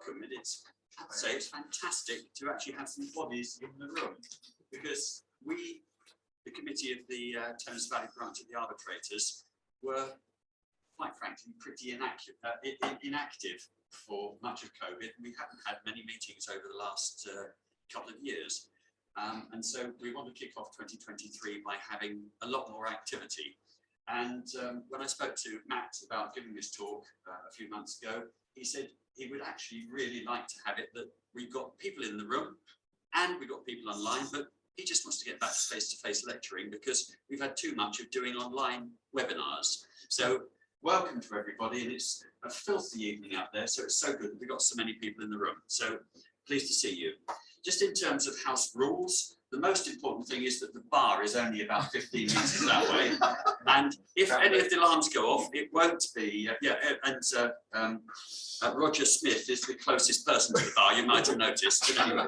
welcome, and I'd say it's fantastic to actually have some bodies in the room, because we, the committee of the Thames Valley branch of the Arbitrators, were quite frankly pretty inactive for much of COVID. We haven't had many meetings over the last couple of years, and so we want to kick off 2023 by having a lot more activity. And when I spoke to Matt about giving this talk a few months ago, he said he would actually really like to have it that we've got people in the room and we've got people online, but he just wants to get back to face-to-face lecturing because we've had too much of doing online webinars. So welcome to everybody, and it's a filthy evening out there, so it's so good that we've got so many people in the room. So pleased to see you. Just in terms of house rules, the most important thing is that the bar is only about 15 metres that way. And if any of the alarms go off, it won't be, Roger Smith is the closest person to the bar, you might have noticed. But anyway,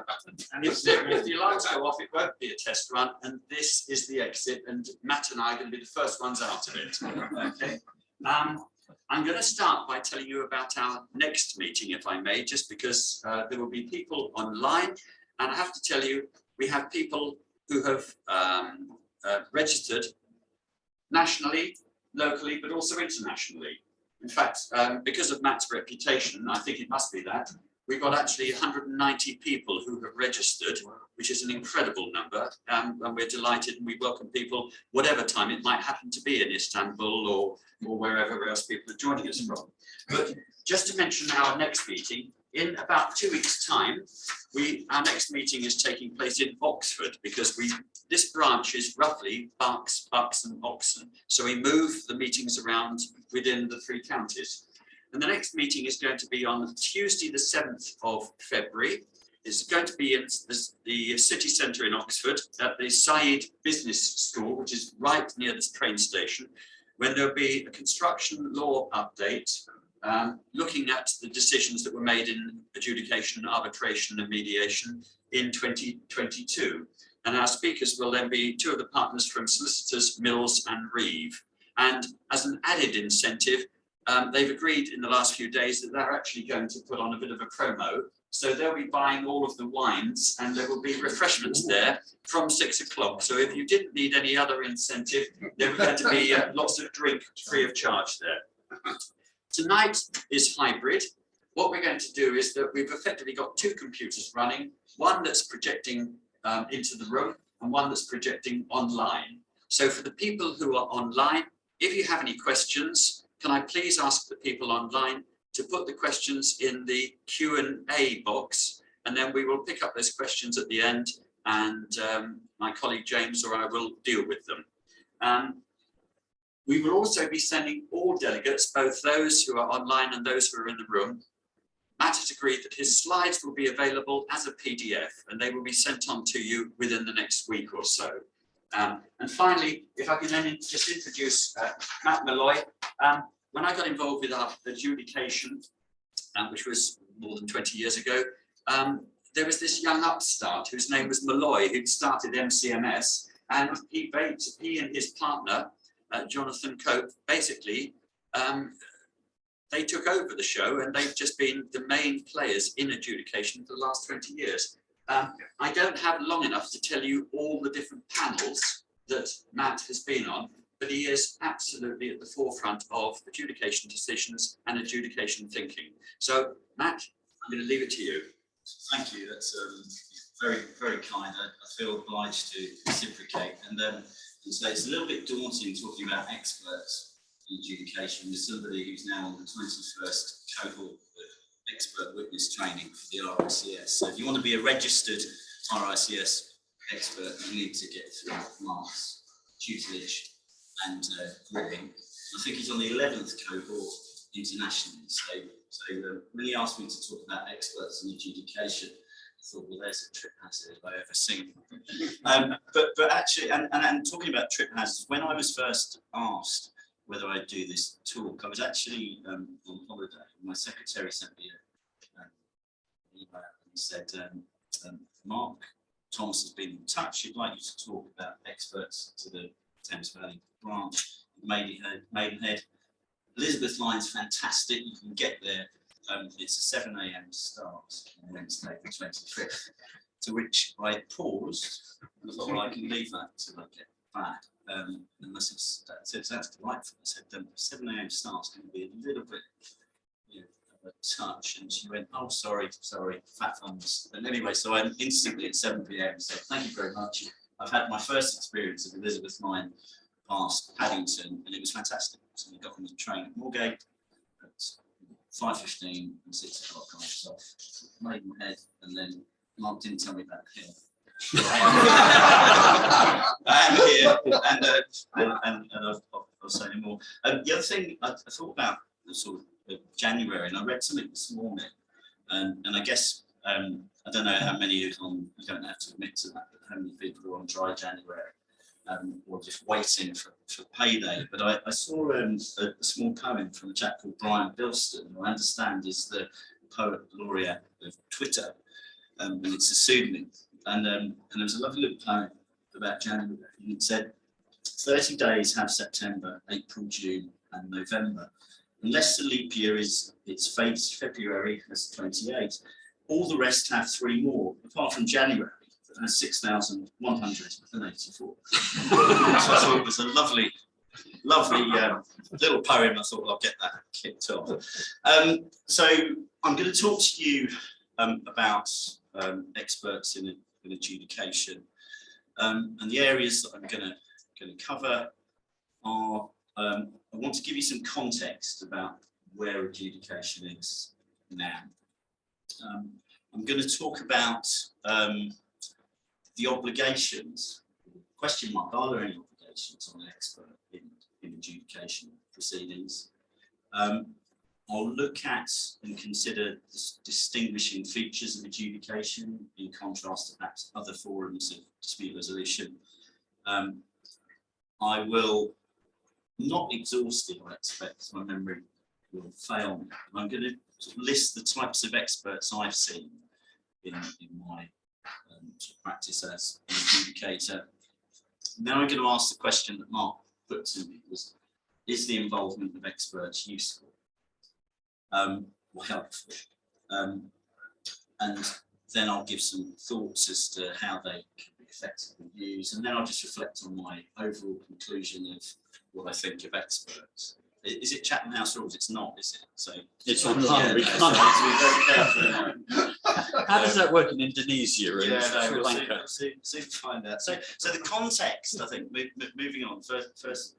and if the alarms go off, it won't be a test run, and this is the exit, and Matt and I are going to be the first ones out of it. Okay. I'm going to start by telling you about our next meeting, if I may, just because there will be people online, and I have to tell you, we have people who have registered nationally, locally, but also internationally. In fact, because of Matt's reputation, I think it must be that, we've got actually 190 people who have registered, which is an incredible number, and we're delighted, and we welcome people whatever time it might happen to be in Istanbul or wherever else people are joining us from. But just to mention our next meeting, in about 2 weeks' time, our next meeting is taking place in Oxford, because this branch is roughly Bucks, and Oxon. So we move the meetings around within the 3 counties. And the next meeting is going to be on Tuesday, the 7th of February. It's going to be in the city centre in Oxford at the Said Business School, which is right near this train station, when there'll be a construction law update, looking at the decisions that were made in adjudication, arbitration and mediation in 2022. And our speakers will then be 2 of the partners from Solicitors, Mills and Reeve. And as an added incentive, they've agreed in the last few days that they're actually going to put on a bit of a promo. So they'll be buying all of the wines, and there will be refreshments there from 6 o'clock. So if you didn't need any other incentive, there were going to be lots of drink free of charge there. Tonight is hybrid. What we're going to do is that we've effectively got 2 computers running, one that's projecting into the room and one that's projecting online. So for the people who are online, if you have any questions, can I please ask the people online to put the questions in the Q&A box, and then we will pick up those questions at the end, and my colleague James or I will deal with them. We will also be sending all delegates, both those who are online and those who are in the room. Matt has agreed that his slides will be available as a PDF, and they will be sent on to you within the next week or so. And finally, if I can then just introduce Matt Molloy. When I got involved with our adjudication, which was more than 20 years ago, there was this young upstart whose name was Molloy, who'd started MCMS, and he and his partner, Jonathan Cope, basically, they took over the show, and they've just been the main players in adjudication for the last 20 years. I don't have long enough to tell you all the different panels that Matt has been on, but he is absolutely at the forefront of adjudication decisions and adjudication thinking. So, Matt, I'm going to leave it to you. Thank you. That's very, very kind. I feel obliged to reciprocate. And so it's a little bit daunting talking about experts in adjudication with somebody who's now on the 21st cohort of expert witness training for the RICS. So if you want to be a registered RICS expert, you need to get through marks, tutelage, and grilling. I think he's on the 11th cohort internationally. So when he asked me to talk about experts in adjudication, I thought, well, there's a trip hazard if I ever seen one. But actually, and talking about trip hazards, when I was first asked whether I'd do this talk, I was actually on holiday. My secretary sent me an email and said, Mark Thomas has been in touch. He'd like you to talk about experts to the Thames Valley branch, Maidenhead. Elizabeth Line's fantastic. You can get there it's a 7 AM start on Wednesday the 25th, to which I paused and I thought, well, I can leave that till I get back. Unless that's delightful. I said, 7 AM start's going to be a little bit, you know, of a touch. And she went, oh, sorry, fat thumbs. And anyway, so I'm instantly at 7 PM. So thank you very much. I've had my first experience of Elizabeth Line past Paddington, and it was fantastic. So we got on the train at Moorgate at 5:15 and 6 o'clock I was off, Maidenhead, and then Mark didn't tell me about the hill. And here, and I'll say no more. The other thing I thought about the sort of January, and I read something this morning, and I guess I don't know how many you don't have to admit to that, but how many people are on dry January, or just waiting for payday. But I saw a small poem from a chap called Brian Bilston, who I understand is the poet laureate of Twitter, and it's a pseudonym. And there was a lovely little poem about January. And it said, 30 days have September, April, June, and November. Unless the leap year is its fate, February has 28. All the rest have 3 more, apart from January, that has 6,184. So I thought it was a lovely little poem. I thought, well, I'll get that kicked off. So I'm going to talk to you about experts in adjudication, and the areas that I'm going to cover are, I want to give you some context about where adjudication is now. I'm going to talk about the obligations, question mark, are there any obligations on an expert in adjudication proceedings? I'll look at and consider the distinguishing features of adjudication in contrast to perhaps other forums of dispute resolution. I will not exhaust it, I expect, my memory will fail me. I'm going to list the types of experts I've seen in my practice as an adjudicator. Now I'm going to ask the question that Mark put to me, was, is the involvement of experts useful? Or helpful, and then I'll give some thoughts as to how they can be effectively used, and then I'll just reflect on my overall conclusion of what I think of experts. Is it Chatham House rules? It's not, is it? So it's online. We can't. How does that work in Indonesia and Sri Lanka? We'll soon find out. So the context, I think, moving on first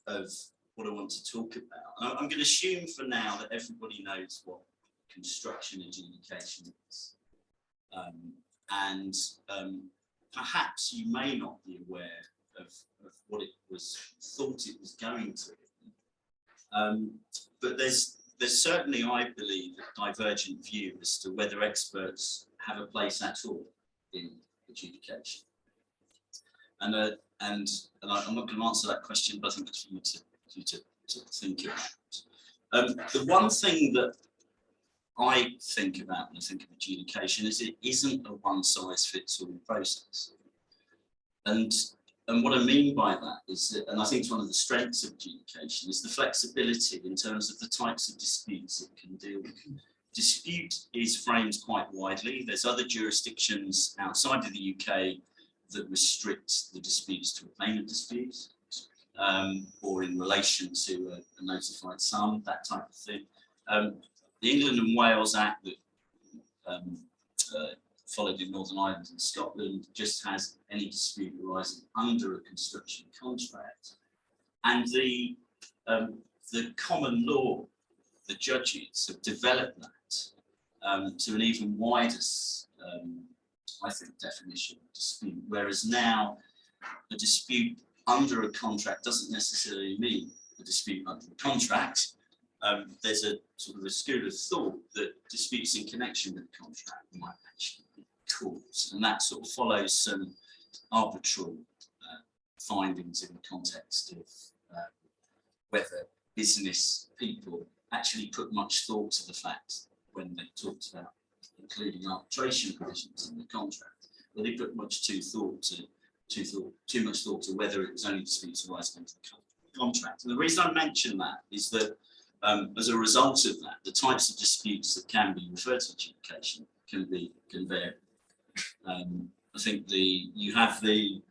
of what I want to talk about. I'm going to assume for now that everybody knows what construction adjudication is. And perhaps you may not be aware of what it was thought it was going to. But there's certainly, I believe, a divergent view as to whether experts have a place at all in adjudication. And I'm not going to answer that question, but I think that's for you to think about. The one thing that I think about when I think of adjudication is it isn't a one-size-fits-all process. And what I mean by that is that, and I think it's one of the strengths of adjudication, is the flexibility in terms of the types of disputes it can deal with. Dispute is framed quite widely. There's other jurisdictions outside of the UK that restrict the disputes to a payment dispute, or in relation to a notified sum, that type of thing. The England and Wales Act that followed in Northern Ireland and Scotland just has any dispute arising under a construction contract. And the common law, the judges have developed that to an even wider, I think, definition of dispute, whereas now a dispute under a contract doesn't necessarily mean a dispute under a contract. There's a sort of a school of thought that disputes in connection with the contract might actually be caused, and that sort of follows some arbitral findings in the context of whether business people actually put much thought to the fact when they talked about including arbitration provisions in the contract, well, they put too much thought to whether it was only disputes arising under the contract. And the reason I mention that is that As a result of that, the types of disputes that can be referred to adjudication can vary. I think you have the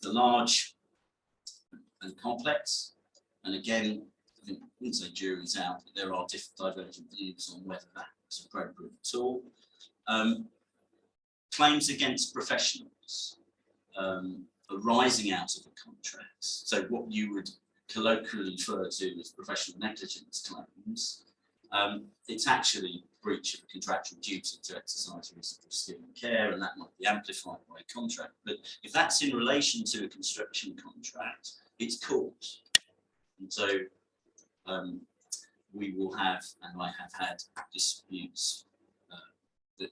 large and complex, and again, I think I wouldn't say jury's out, but there are different divergent views on whether that is appropriate at all. Claims against professionals arising out of a contract. So what you would colloquially refer to as professional negligence claims, it's actually breach of a contractual duty to exercise reasonable skill and care, and that might be amplified by a contract. But if that's in relation to a construction contract, it's court. And so we will have, and I have had disputes that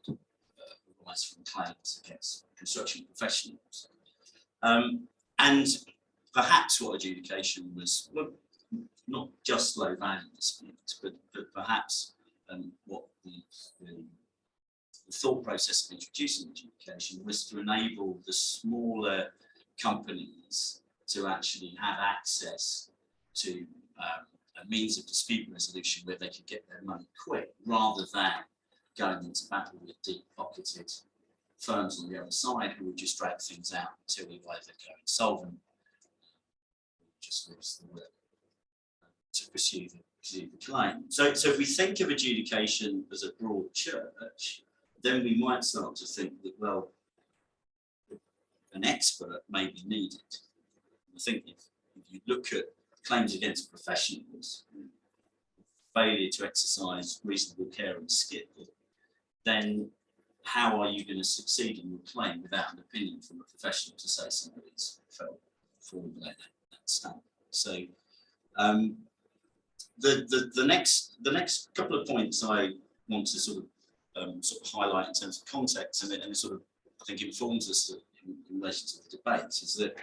arise from claims against construction professionals. And perhaps what adjudication was, well, not just low value disputes, but perhaps what the thought process of introducing adjudication was to enable the smaller companies to actually have access to a means of dispute resolution where they could get their money quick, rather than going into battle with deep-pocketed firms on the other side who would just drag things out until we either go insolvent or just lose the will to pursue the claim. So if we think of adjudication as a broad church, then we might start to think that, well, an expert may be needed. I think if you look at claims against professionals, failure to exercise reasonable care and skill, then how are you going to succeed in your claim without an opinion from a professional to say somebody's fallen below that standard? So the next couple of points I want to sort of highlight in terms of context, and it sort of, I think, informs us in relation to the debate, is that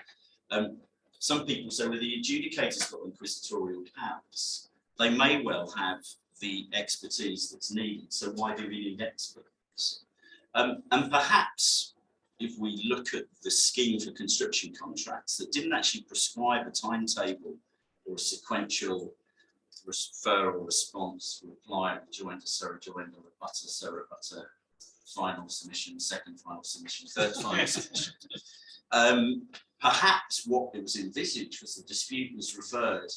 some people say, well, the adjudicator's got inquisitorial powers. They may well have the expertise that's needed, so why do we need experts? And perhaps if we look at the scheme for construction contracts that didn't actually prescribe a timetable or a sequential referral response, reply, rejoinder, surrejoinder, rebuttal, surrebuttal, final submission, second final submission, third final submission. Perhaps what it was envisaged was the dispute was referred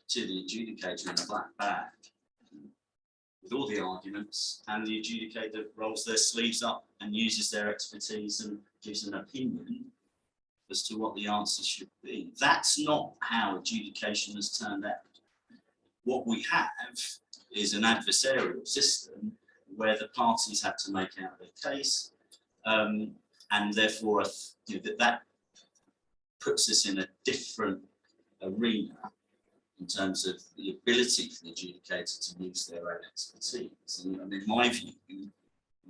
to the adjudicator in a black bag with all the arguments, and the adjudicator rolls their sleeves up and uses their expertise and gives an opinion as to what the answer should be. That's not how adjudication has turned out. What we have is an adversarial system where the parties have to make out their case, and therefore that puts us in a different arena in terms of the ability for the adjudicator to use their own expertise. And in my view,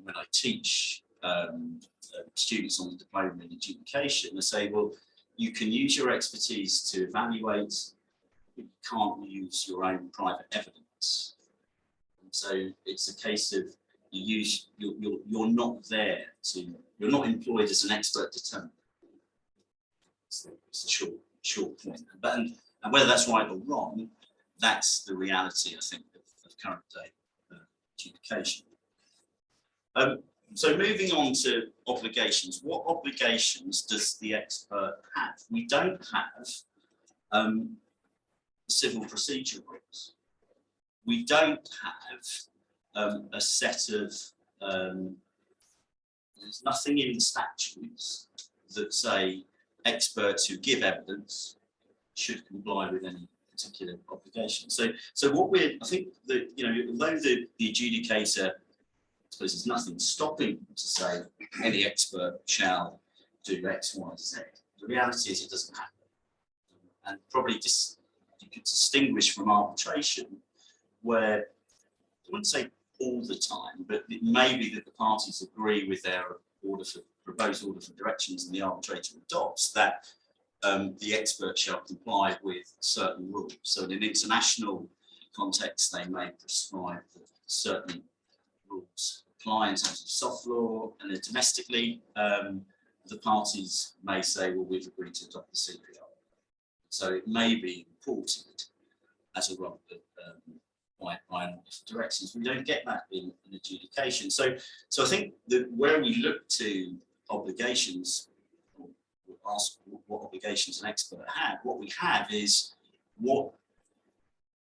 when I teach students on the diploma in adjudication, I say, well, you can use your expertise to evaluate, but you can't use your own private evidence. And so it's a case of you're not there you're not employed as an expert determinant. It's a short point. And whether that's right or wrong, that's the reality, I think, of current day adjudication. So moving on to obligations. What obligations does the expert have? We don't have civil procedure rules. We don't have a set of, there's nothing in the statutes that say experts who give evidence should comply with any particular obligation. So I think that, although the adjudicator, I suppose there's nothing stopping them to say any expert shall do X, Y, Z. The reality is it doesn't happen. And probably you could distinguish from arbitration, where I wouldn't say all the time, but it may be that the parties agree with their proposed order for directions, and the arbitrator adopts that the expert shall comply with certain rules. So in an international context, they may prescribe that certain rules apply in terms of soft law, and then domestically, the parties may say, well, we've agreed to adopt the CPR. So it may be imported as a by directions. We don't get that in adjudication. So I think that where we look to obligations, or ask what obligations an expert had, what we have is what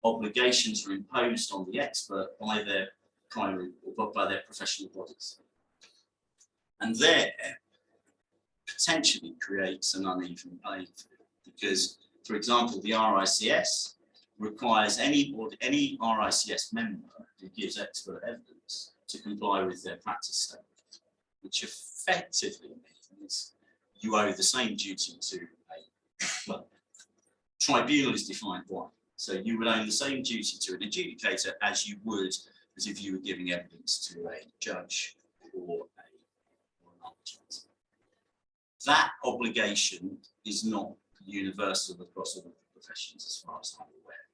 obligations are imposed on the expert by their primary or by their professional bodies. And there potentially creates an uneven playing field because, for example, the RICS requires any RICS member who gives expert evidence to comply with their practice statement, which effectively means you owe the same duty to well, tribunal is defined why. So you would owe the same duty to an adjudicator as you would as if you were giving evidence to a judge or an arbitrator. That obligation is not universal across all professions as far as I'm aware.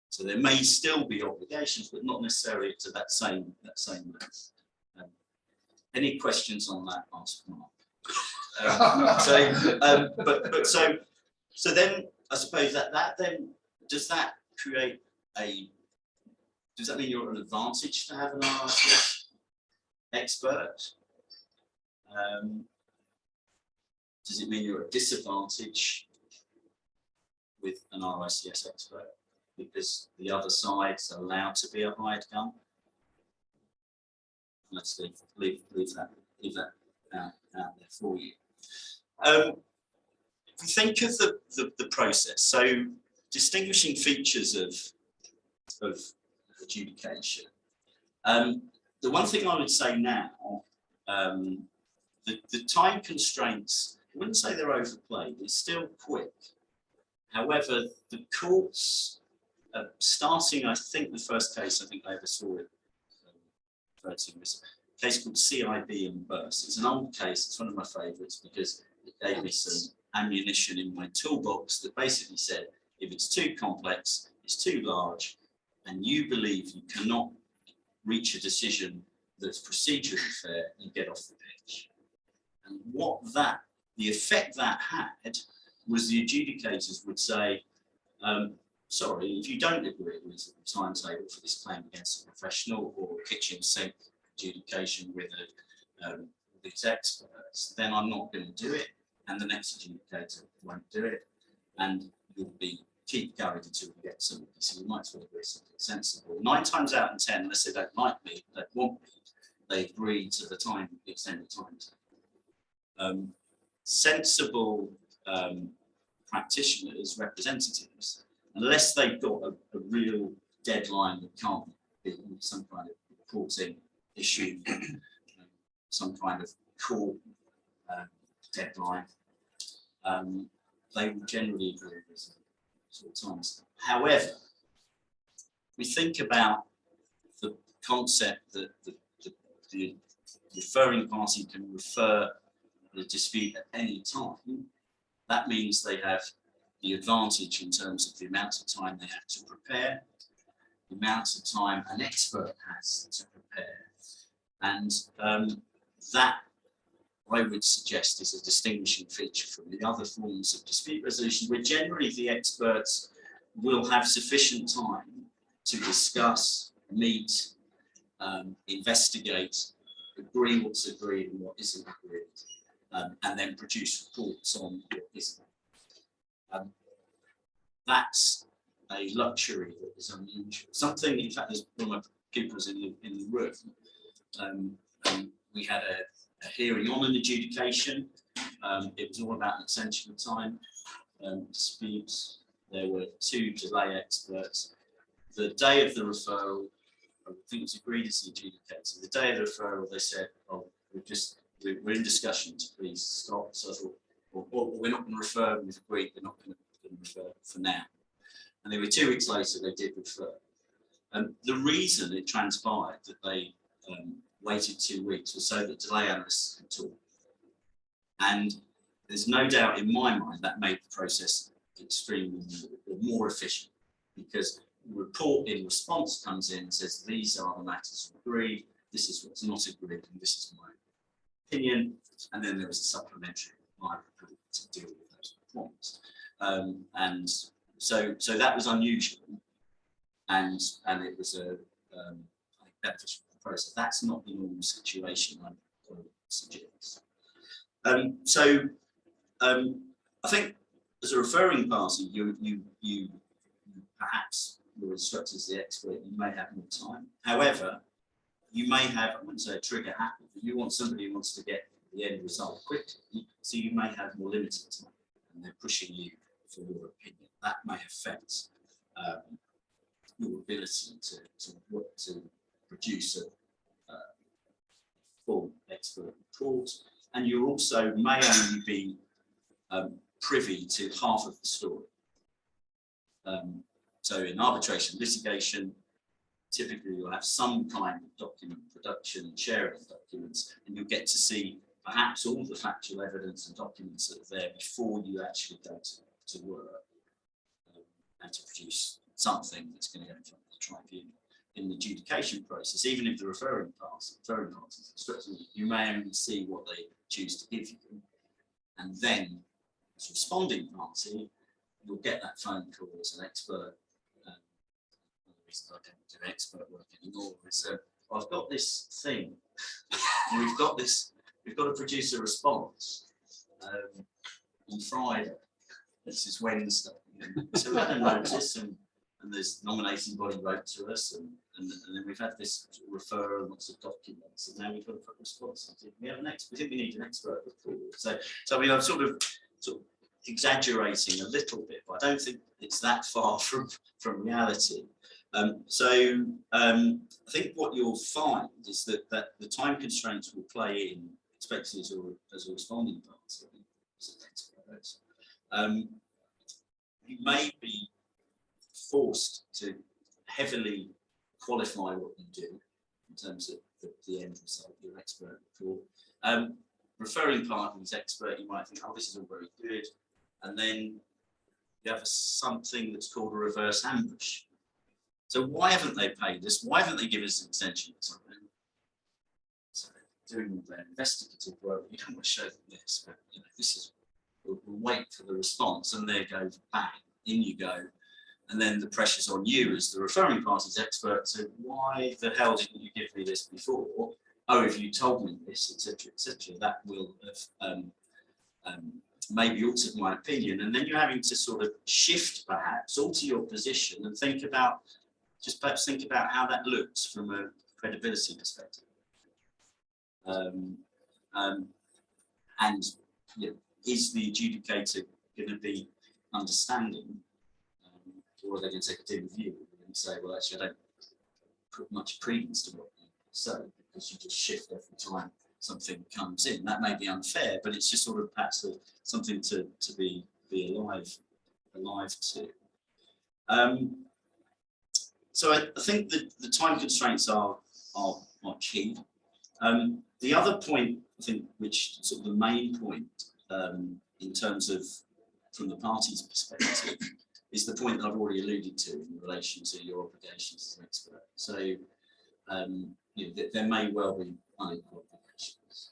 So there may still be obligations, but not necessarily to that same length. Any questions on that? Ask Mark. So then I suppose that then does that create does that mean you're at an advantage to have an RICS expert? Does it mean you're at a disadvantage with an RICS expert because the other side's allowed to be a hired gun? Let's leave that out there for you. If we think of the process, so distinguishing features of adjudication. The one thing I would say now, the time constraints, I wouldn't say they're overplayed, it's still quick. However, the courts, starting, I think the first case, I think I ever saw it, was a case called CIB and Burst. It's an old case, it's one of my favourites because it gave me some ammunition in my toolbox that basically said, if it's too complex, it's too large, and you believe you cannot reach a decision that's procedurally fair, you get off the pitch. And the effect that had was the adjudicators would say, sorry, if you don't agree with the timetable for this claim against a professional or kitchen sink adjudication with these experts, then I'm not going to do it, and the next adjudicator won't do it, and you'll keep going until you get somebody. So you might as well agree something sensible. 9 times out of 10, unless they don't like me, they want me, they agree to the extended time. Sensible practitioners, representatives, unless they've got a real deadline that can't be some kind of reporting issue, some kind of court deadline, they will generally agree with sort of times. However, we think about the concept that the referring party can refer the dispute at any time. That means they have the advantage in terms of the amount of time they have to prepare, the amount of time an expert has to prepare. And that, I would suggest, is a distinguishing feature from the other forms of dispute resolution, where generally the experts will have sufficient time to discuss, meet, investigate, agree what's agreed and what isn't agreed, and then produce reports on what isn't. That's a luxury that is unusual. Something, in fact, there's one of my pupils in the room. We had a hearing on an adjudication. It was all about an extension of time disputes. There were 2 delay experts. The day of the referral, I think it was agreed as the adjudicator. The day of the referral, they said, "Oh, we're in discussion. Please stop." So I thought, well, we're not going to refer. We've agreed. We're not going to refer for now. And then 2 weeks later, they did refer. The reason it transpired that they waited 2 weeks was so that delay analysts could talk. And there's no doubt in my mind that made the process extremely more efficient, because the report in response comes in and says, these are the matters agreed, this is what's not agreed, and this is my opinion. And then there was a supplementary report to deal with those points. And so that was unusual. and it was a beneficial process. That's not the normal situation, I would suggest. I think as a referring party, you perhaps your instructor is the expert, you may have more time. However, you may have, I wouldn't say a trigger happy, but you want somebody who wants to get the end result quickly, so you may have more limited time, and they're pushing you for your opinion. That may affect your ability to produce a full expert report, and you also may only be privy to half of the story. So in arbitration litigation, typically you'll have some kind of document production and sharing of documents, and you'll get to see perhaps all the factual evidence and documents that are there before you actually go to work and to produce something that's going to go in front of the tribunal. In the adjudication process, even if the referring parties instructing you may only see what they choose to give you, and then as responding party, you'll get that phone call as an expert. One of the reasons I don't do expert work anymore is I've got this thing, we've got to produce a response on Friday. This is Wednesday. So we had a notice, and this nominating body wrote to us, and then we've had this referral and lots of documents, and now we've got to put a response. We have we think we need an expert report. So I mean, I'm sort of exaggerating a little bit, but I don't think it's that far from reality. I think what you'll find is that the time constraints will play in, especially as a responding party, as an expert. You may be forced to heavily qualify what you do in terms of the end result, your expert report. Referring parties expert, you might think, oh, this is all very good. And then you have something that's called a reverse ambush. So why haven't they paid us? Why haven't they given us an extension or something? So doing all their investigative work, you don't want to show them this, but you know, this is, we'll wait for the response, and there goes bang, in you go. And then the pressure's on you as the referring party's expert. So why the hell didn't you give me this before? Oh, if you told me this, etc., that will have maybe altered my opinion. And then you're having to sort of shift, perhaps, alter your position and think about how that looks from a credibility perspective. And you know, is the adjudicator going to be understanding, or are they going to take a dim view and say, well, actually, I don't put much credence to what you say, because you just shift every time something comes in. That may be unfair, but it's just sort of perhaps something to be alive to. So I think that the time constraints are key. The other point, I think, which sort of the main point in terms of from the party's perspective, is the point that I've already alluded to in relation to your obligations as an expert. So you know, there may well be unequal obligations.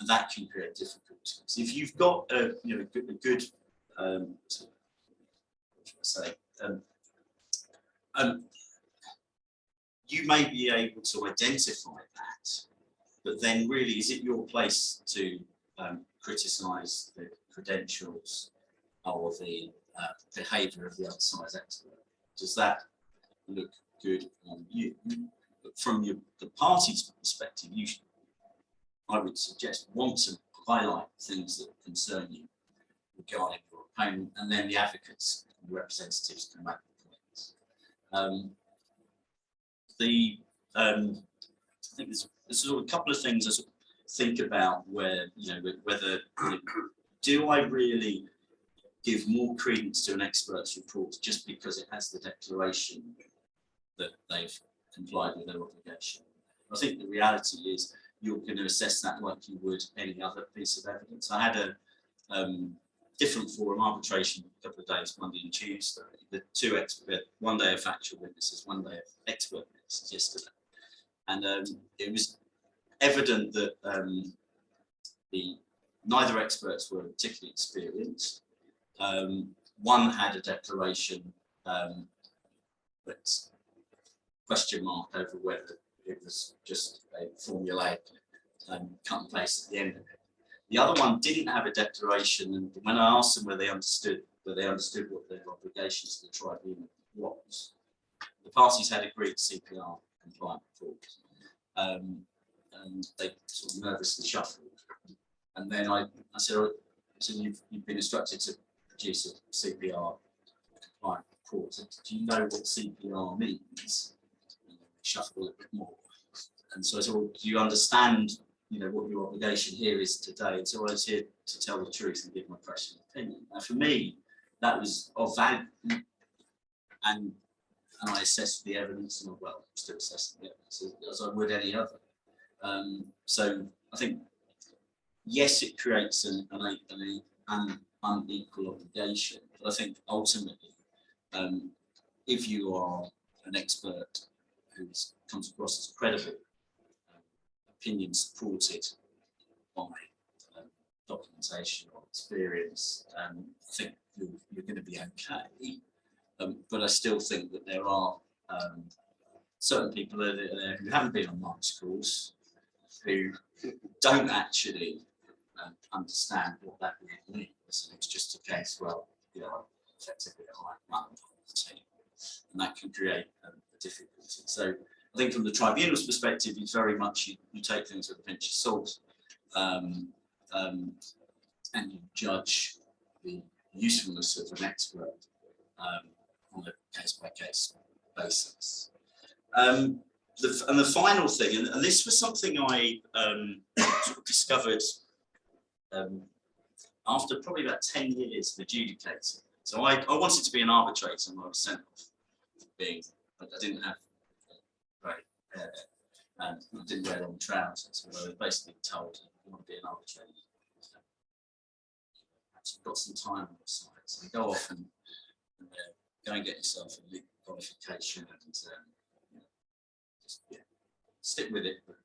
That can create difficulties. If you've got a good you may be able to identify that, but then really, is it your place to criticise the credentials or the behaviour of the other side's expert? Does that look good on you? But from the party's perspective, you should, I would suggest, want to highlight things that concern you regarding your opponent, and then the advocates and representatives can make the points. I think there's sort of a couple of things I sort of think about where, whether do I really give more credence to an expert's report just because it has the declaration that they've complied with their obligation? I think the reality is you're going to assess that like you would any other piece of evidence. I had a different forum arbitration a couple of days, Monday and Tuesday. The two expert, one day of factual witnesses, one day of expert witnesses yesterday. And it was evident that neither experts were particularly experienced. One had a declaration but question mark over whether it was just a formulaic cut and paste at the end of it. The other one didn't have a declaration, and when I asked them whether they understood what their obligations to the tribunal was, the parties had agreed CPR compliant report, and they sort of nervously shuffled. And then I said, oh, so you've been instructed to produce a CPR compliant report. So do you know what CPR means? And shuffle a little bit more. And so I said, well, do you understand, what your obligation here is today? And so I was here to tell the truth and give my professional opinion. Now, for me, that was of value, and I assessed the evidence, and I'm still assessing the evidence as I would any other. So I think, yes, it creates an unequal obligation, but I think ultimately, if you are an expert who comes across as credible, opinion supported by documentation or experience, I think you're going to be okay. But I still think that there are certain people there who haven't been on Mark's course, who don't actually understand what that really means. And it's just a case, effectively a high run on the team, and that can create a difficulty. So I think from the tribunal's perspective, it's very much you take things with a pinch of salt, and you judge the usefulness of an expert on a case-by-case basis. And the final thing, and this was something I sort of discovered after probably about 10 years of adjudicating. So I wanted to be an arbitrator, and I was sent off but I didn't have great hair, and I didn't wear long trousers, so I was basically told, you want to be an arbitrator, you've got some time on your side, so go off and go and get yourself a legal qualification, and just stick with it, but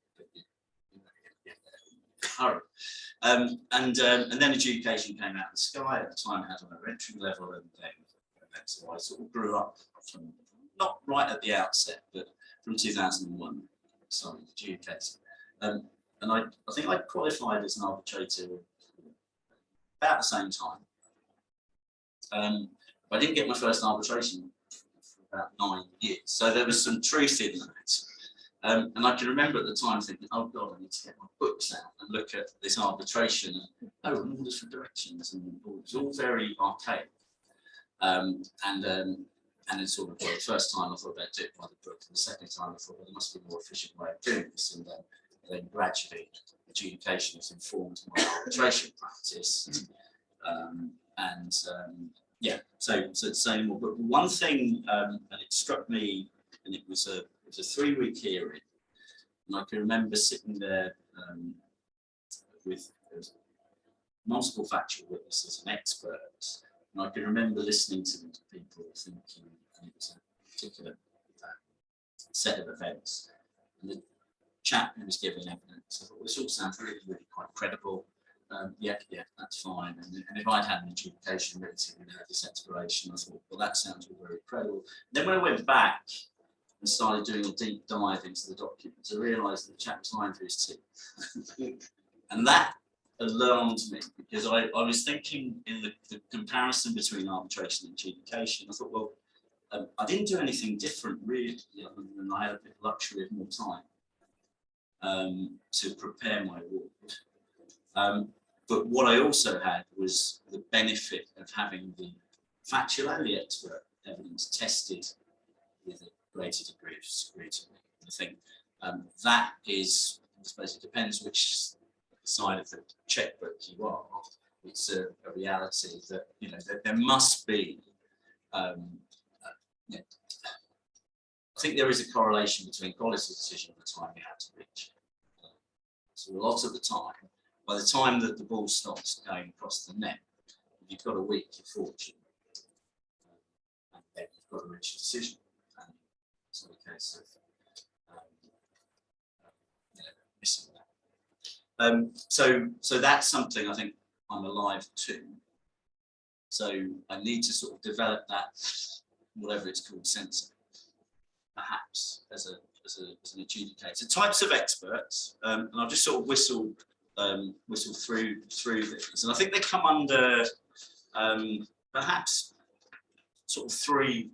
hurry. And then adjudication came out of the sky. At the time, I had on a entry level, and so I sort of grew up from, not right at the outset, but from 2001, started adjudicating. And I think I qualified as an arbitrator about the same time. But I didn't get my first arbitration for about 9 years. So there was some truth in that. And I can remember at the time thinking, oh God, I need to get my books out and look at this arbitration, and all different directions, and it was all very archaic. And then sort of, the first time I thought about doing it by the book, and the second time I thought, well, there must be a more efficient way of doing this, and then gradually adjudication has informed my arbitration practice. So saying more. But one thing, and it struck me, and it was a 3-week hearing, and I can remember sitting there with multiple factual witnesses and experts, and I can remember listening to people thinking, and it was a particular set of events, and the chap who was giving evidence, I thought, well, this all sounds really, really quite credible. Yeah, that's fine. And if I'd had an adjudication meeting and had this exploration, I thought, well, that sounds all very credible. Then when I went back and started doing a deep dive into the documents, I realised that the chap was lying through his teeth. And that alarmed me, because I was thinking in the comparison between arbitration and adjudication, I thought, well, I didn't do anything different really, other than I had a bit of luxury of more time to prepare my award. But what I also had was the benefit of having the factual and the expert evidence tested with a greater degree of scrutiny. I think that is, I suppose it depends which side of the checkbook you are. It's a reality that, that there must be, I think there is a correlation between quality decision and the time you have to reach. So a lot of the time, by the time that the ball stops going across the net, you've got a week, your fortune, and then you've got to reach a decision. And it's not a case of missing that. So that's something I think I'm alive to. So I need to sort of develop that whatever it's called, sensor, perhaps as an adjudicator. Types of experts, and I'll just sort of whistle through these, and I think they come under perhaps sort of three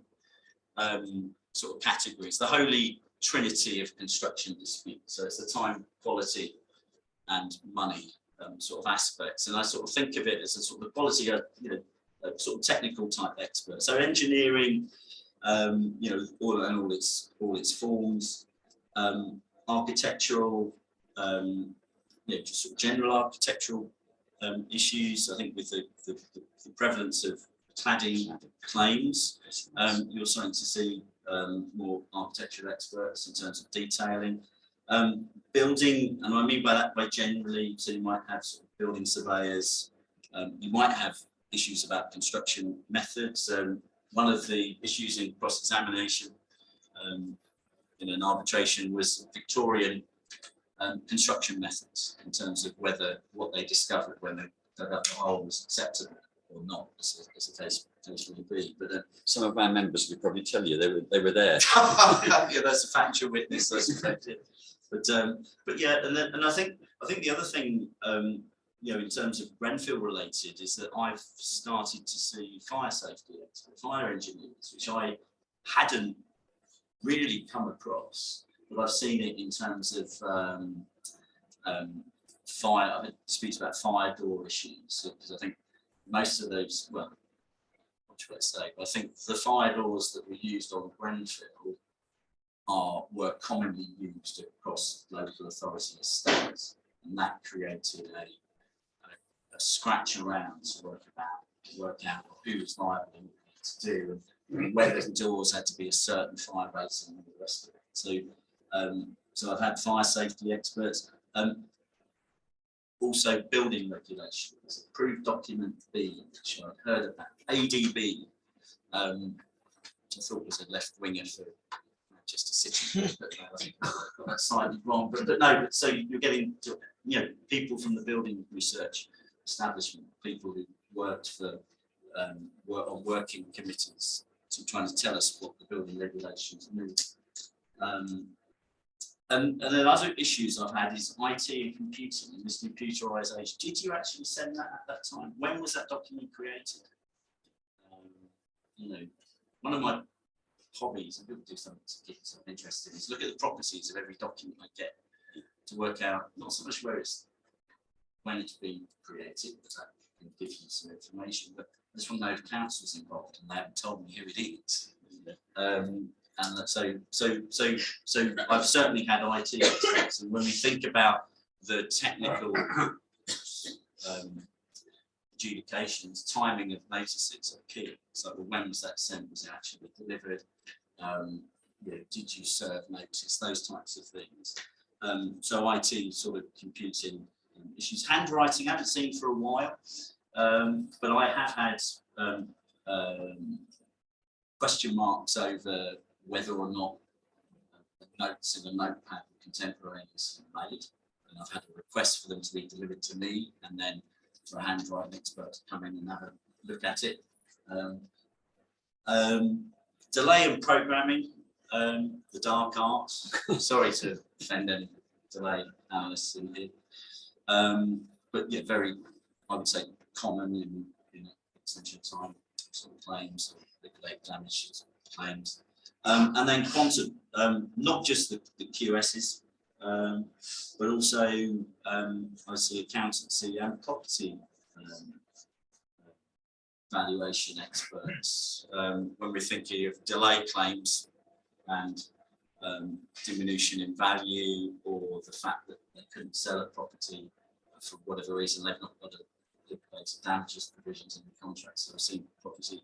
sort of categories. The holy trinity of construction disputes. So it's the time, quality, and money sort of aspects. And I sort of think of it as a sort of quality, a sort of technical type expert. So engineering, all its forms, architectural, just sort of general architectural issues. I think with the prevalence of cladding claims, you're starting to see more architectural experts in terms of detailing. Building, and I mean by that, by generally, so you might have sort of building surveyors, you might have issues about construction methods. One of the issues in cross-examination in an arbitration was Victorian construction methods in terms of whether what they discovered when they dug up the hole was acceptable or not, as the case potentially be. But some of our members would probably tell you they were there. yeah, that's a factual witness. That's effective. But yeah, and I think the other thing, in terms of Grenfell related, is that I've started to see fire safety experts, fire engineers, which I hadn't really come across, but I've seen it in terms of fire. I speak about fire door issues, because I think most of those, well, what should I say? I think the fire doors that were used on Grenfell were commonly used across local authority estates, and that created a scratch around to work out who was liable and what to do, and whether the doors had to be a certain fire rating and the rest of it. So I've had fire safety experts. Also building regulations, approved document B, which I've heard about, ADB, which I thought was a left winger for Manchester City, but I think I got that slightly wrong. But no, so you're getting to, people from the building research establishment, people who worked for on working committees, to trying to tell us what the building regulations mean. And then other issues I've had is IT and computing and this computerization. Did you actually send that at that time? When was that document created? One of my hobbies, I'm going to do something to keep myself interested, is look at the properties of every document I get to work out not so much when it's been created, but that can give you some information. But I just want to know if council's involved, and they haven't told me who it is. And so I've certainly had IT experts, and when we think about the technical adjudications, timing of notices are key. So when was that sent? Was it actually delivered? Did you serve notice? Those types of things. So IT sort of computing issues. Handwriting I haven't seen for a while, but I have had question marks over whether or not the notes in a notepad were contemporaneously made, and I've had a request for them to be delivered to me, and then for a handwriting expert to come in and have a look at it. Delay in programming, the dark arts. Sorry to offend any delay analysts in here, but yeah, very, I would say, common in extension time sort of claims, or liquidate damages claims. And then quantum, not just the QSs, but also I see accountancy and property valuation experts. When we're thinking of delay claims and diminution in value, or the fact that they couldn't sell a property for whatever reason, they've not got a liquidated damages provisions in the contract. So I've seen property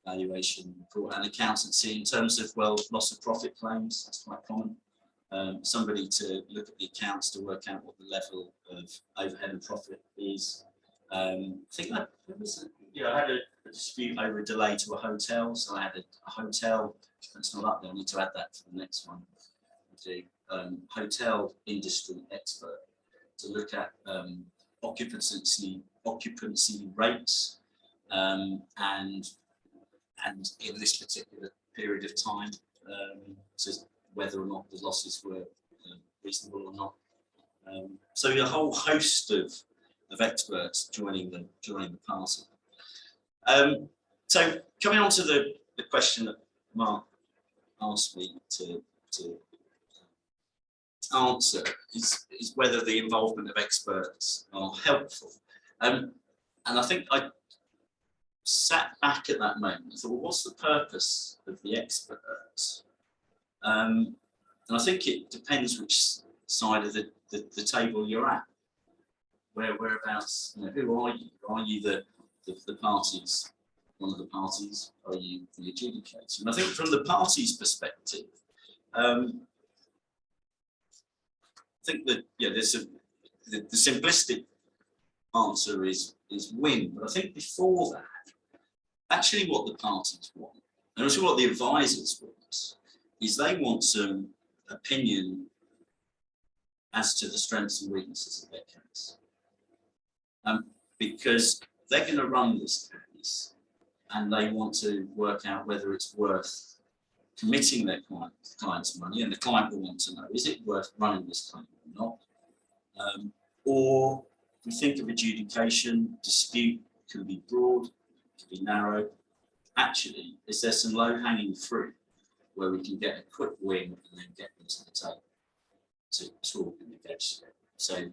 valuation report and accountancy in terms of, well, loss of profit claims. That's quite common. Somebody to look at the accounts to work out what the level of overhead and profit is. I think I had a dispute over a delay to a hotel. So I had a hotel, that's not up there, I need to add that for the next one. Hotel industry expert to look at occupancy rates and and in this particular period of time, so whether or not the losses were reasonable or not. So a whole host of experts joining the party. So coming on to the question that Mark asked me to answer is whether the involvement of experts are helpful. And I think I sat back at that moment and thought, well, what's the purpose of the experts? And I think it depends which side of the table you're at. Whereabouts, who are you? Are you the parties, one of the parties? Are you the adjudicator? And I think from the party's perspective, I think that there's the simplistic answer is win, but I think before that, actually what the parties want, and also what the advisors want, is they want some opinion as to the strengths and weaknesses of their case. Because they're going to run this case and they want to work out whether it's worth committing their client's money, and the client will want to know, is it worth running this claim or not? Or if we think of adjudication, dispute can be broad, can be narrow. Actually, is there some low-hanging fruit where we can get a quick win and then get them to the table to talk and negotiate? So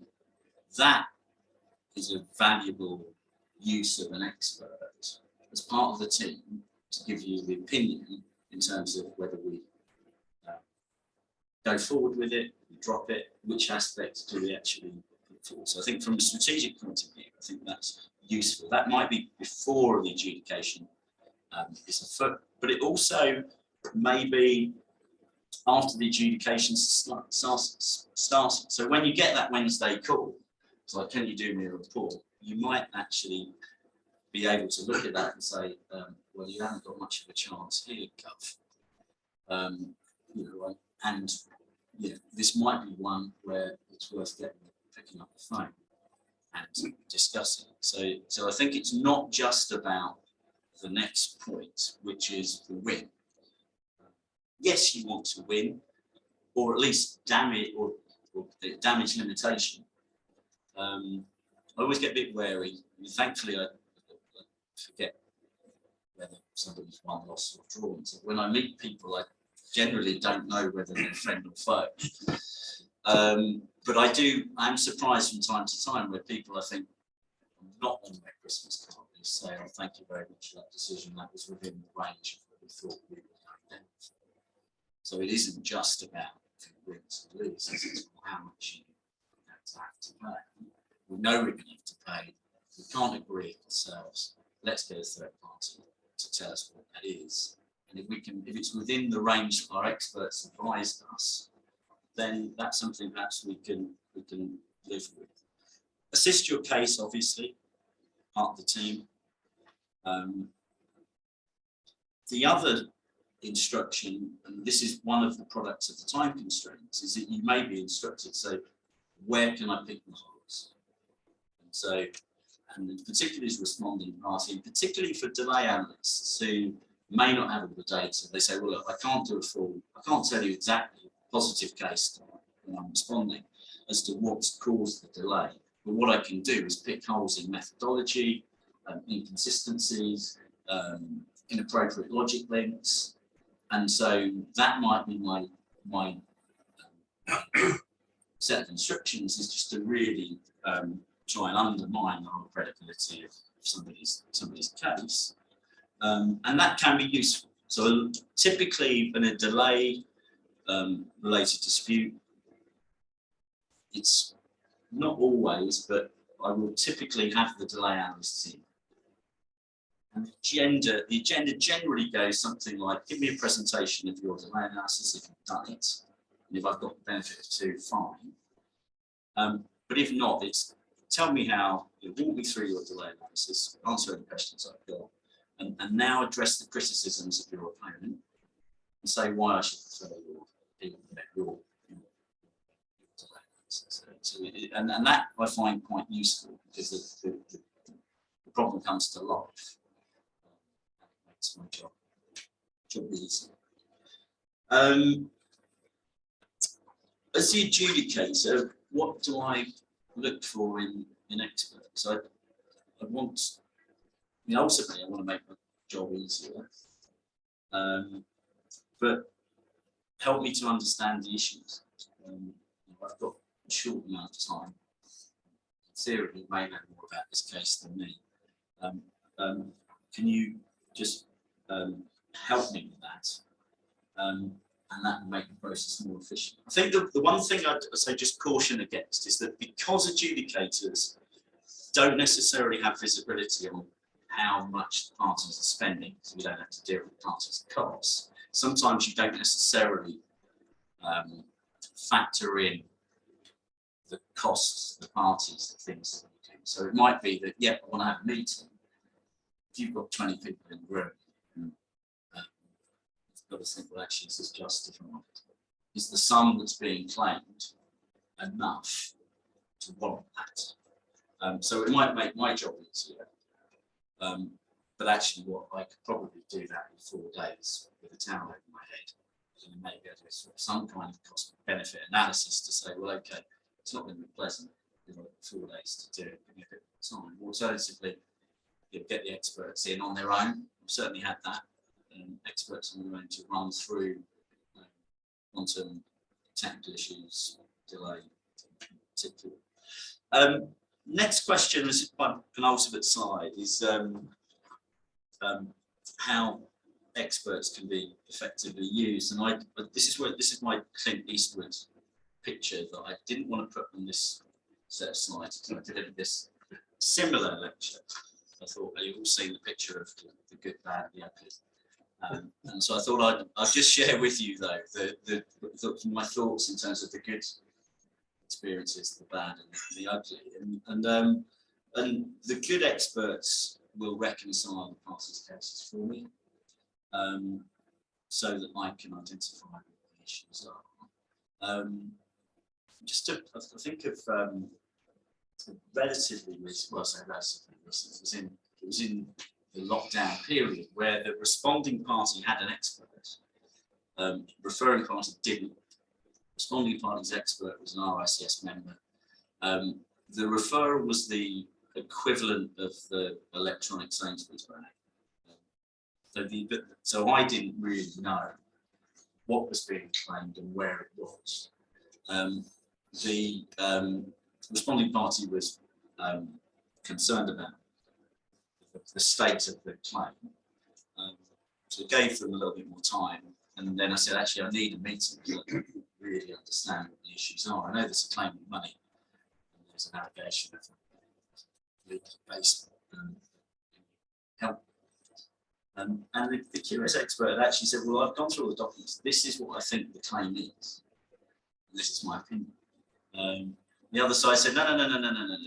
that is a valuable use of an expert as part of the team to give you the opinion in terms of whether we go forward with it, we drop it, which aspects do we actually put forward. So I think from a strategic point of view, I think that's useful. That might be before the adjudication is afoot, but it also may be after the adjudication starts. So when you get that Wednesday call, it's like, can you do me a report? You might actually be able to look at that and say, well, you haven't got much of a chance here, Gov. And this might be one where it's worth picking up the phone and discussing it. So I think it's not just about the next point, which is the win. Yes, you want to win, or at least damage or the damage limitation. I always get a bit wary. Thankfully, I forget whether somebody's won, lost, or drawn. So when I meet people, I generally don't know whether they're friend or foe. But I'm surprised from time to time where people, I think, not on their Christmas card, they say, oh, thank you very much for that decision. That was within the range of what we thought we were going down. So it isn't just about wins and loses, it's how much you have to pay. We know we're going to have to pay. We can't agree ourselves. Let's get a third party to tell us what that is. And if it's within the range that our experts advised us, then that's something perhaps we can live with. Assist your case, obviously, part of the team. The other instruction, and this is one of the products of the time constraints, is that you may be instructed to say, where can I pick my holes? And so, and particularly as responding party, and particularly for delay analysts who may not have all the data, they say, well, look, I can't tell you exactly a positive case when I'm responding as to what's caused the delay. But what I can do is pick holes in methodology, inconsistencies, inappropriate logic links. And so that might be my set of instructions, is just to really try and undermine the whole credibility of somebody's case. And that can be useful. So typically in a delay related dispute, it's not always, but I will typically have the delay analysts in. And the agenda generally goes something like, give me a presentation of your delay analysis if you've done it. And if I've got the benefit of two, fine. But if not, it's tell me how, walk me through your delay analysis, answer any questions I've got, and now address the criticisms of your opponent and say why I should prefer your delay analysis. And that I find quite useful, because the problem comes to life. It makes my job easy. As the adjudicator, what do I look for in experts? I want, ultimately I want to make my job easier, but help me to understand the issues. I've got a short amount of time. In theory, you may know more about this case than me. Can you just help me with that? And that will make the process more efficient. I think the one thing I'd say just caution against is that because adjudicators don't necessarily have visibility on how much the parties are spending, so you don't have to deal with parties' costs, sometimes you don't necessarily factor in the costs, the parties, the things that you do. So it might be that, yeah, I want to have a meeting. If you've got 20 people in the room, you've got to think, well, actually, is this justified? Is the sum that's being claimed enough to warrant that? So it might make my job easier. But actually, what I could probably do that in 4 days with a towel over my head, and maybe I do some kind of cost-benefit analysis to say, well, okay, it's not going to be pleasant, 4 days to do it, give me a bit of time. Alternatively, get the experts in on their own. We've certainly had that. Experts on their own to run through quantum technical issues, delay, particularly. Next question is my penultimate slide is how experts can be effectively used. And this is my Clint Eastwood picture that I didn't want to put on this set of slides. I delivered this similar lecture. I thought you've all seen the picture of the good, bad, the ugly. And so I thought I'd just share with you, though, my thoughts in terms of the good experiences, the bad, and the ugly. And the good experts will reconcile the parties' cases for me, so that I can identify what the issues are. Just to think of relatively recent, well, I say relatively recent, it was in the lockdown period where the responding party had an expert, referring party didn't. Responding party's expert was an RICS member. The referrer was the equivalent of the electronic Sainsbury's bag. So I didn't really know what was being claimed and where it was. The responding party was concerned about the state of the claim. So I gave them a little bit more time, and then I said, actually, I need a meeting to really understand what the issues are. I know there's a claim of money, and there's an allegation of legal basement help. And the curious expert actually said, well, I've gone through all the documents. This is what I think the claim is. And this is my opinion. The other side said, no.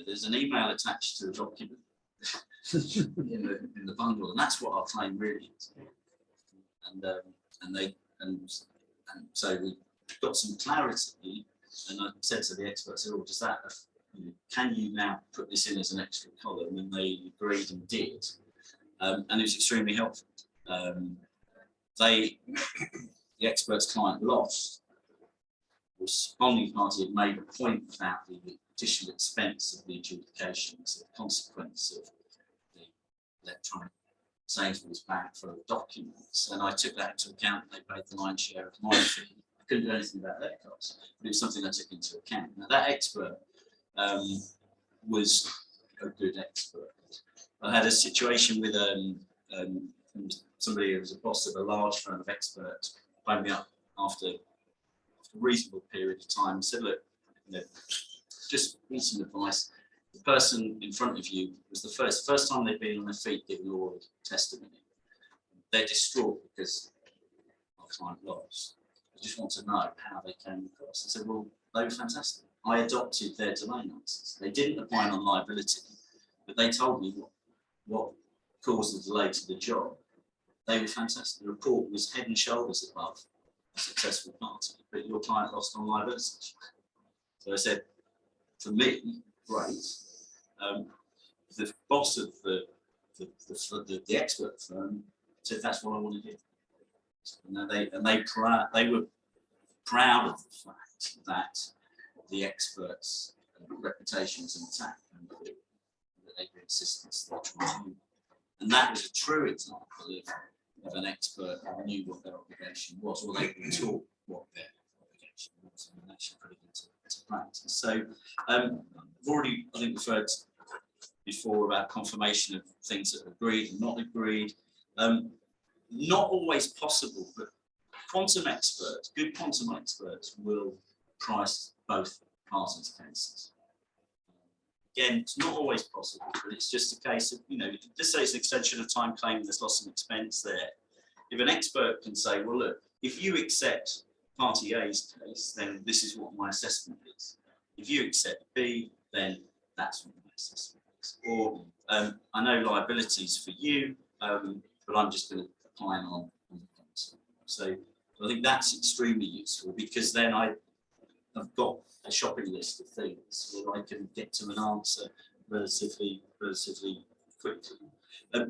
There's an email attached to the document in the bundle, and that's what our claim really is. And so we got some clarity, and I said to the expert, "Oh, does that? Can you now put this in as an extra column?" And they agreed and did, and it was extremely helpful. The expert's client lost. The responding party had made a point about the additional expense of the adjudication as a consequence of the electronic Sainsbury's bag for documents, and I took that into account. They paid the lion's share of my fee. I couldn't do anything about their costs, but it was something I took into account. Now that expert was a good expert. I had a situation with somebody who was a boss of a large firm of experts phoned me up after a reasonable period of time and said, look, just need some advice. The person in front of you was the first time they've been on their feet giving oral testimony. They're distraught because our client lost. I just want to know how they came across. I said, well, they were fantastic. I adopted their delay analysis. They didn't opine on liability, but they told me what caused the delay to the job. They were fantastic. The report was head and shoulders above a successful party, but your client lost on liability. So I said, for me, great. The boss of the expert firm said that's what I want to do. And they were proud of the fact that the experts' reputations intact and that they gave assistance to the tribunal. And that was a true example of an expert who knew what their obligation was, or they were taught what their obligation was, and actually put it into practice. So I've already, I think, referred before about confirmation of things that are agreed and not agreed. Not always possible, but quantum experts, good quantum experts, will price both parties' cases. Again, it's not always possible, but it's just a case of, just say it's an extension of time claim, there's loss and expense there. If an expert can say, well, look, if you accept party A's case, then this is what my assessment is. If you accept B, then that's what my assessment is. Or I know liabilities for you, but I'm just going to apply on the council. So I think that's extremely useful, because then I've got a shopping list of things where I can get to an answer relatively quickly.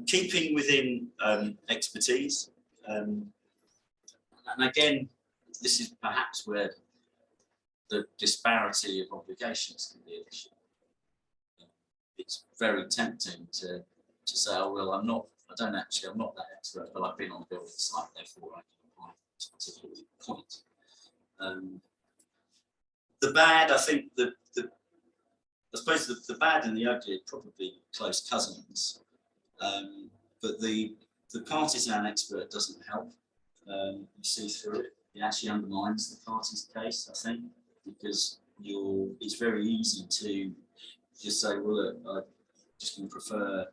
Keeping within expertise, and again, this is perhaps where the disparity of obligations can be an issue. It's very tempting to say, oh, well, I'm not that expert, but I've been on the building site, therefore I can apply a specific point. The bad, I think, I suppose the bad and the ugly are probably close cousins, but the partisan an expert doesn't help. You see through it, it actually undermines the party's case, I think, because it's very easy to just say, well, look, I'm just going to prefer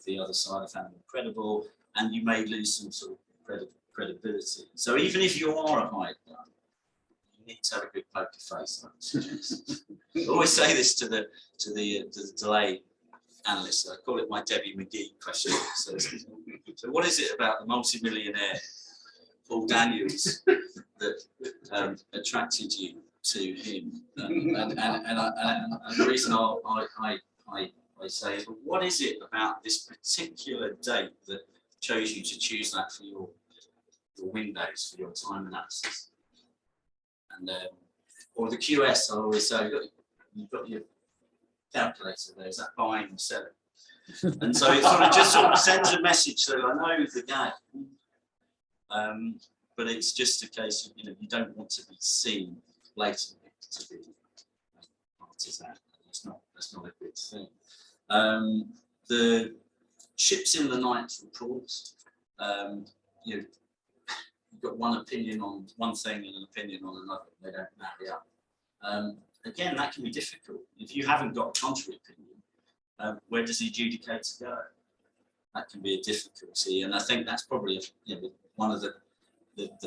the other side of having credible, and you may lose some sort of credibility. So even if you are a hired gun, you need to have a good poker face, I would suggest. I always say this to the delay analysts. I call it my Debbie McGee question. So what is it about the multi-millionaire Paul Daniels that attracted you to him? And the reason I say, well, what is it about this particular date that chose you to choose that for your windows, for your time analysis? And or the QS, I always say, you've got your calculator there, is that buying or selling? And so it sort of sends a message that I know the game, but it's just a case of, you don't want to be seen blatantly to be partisan. That's not a good thing. The ships in the night reports, you've got one opinion on one thing and an opinion on another. They don't marry up. Again, that can be difficult. If you haven't got a contrary opinion, where does the adjudicator go? That can be a difficulty, and I think that's probably one of the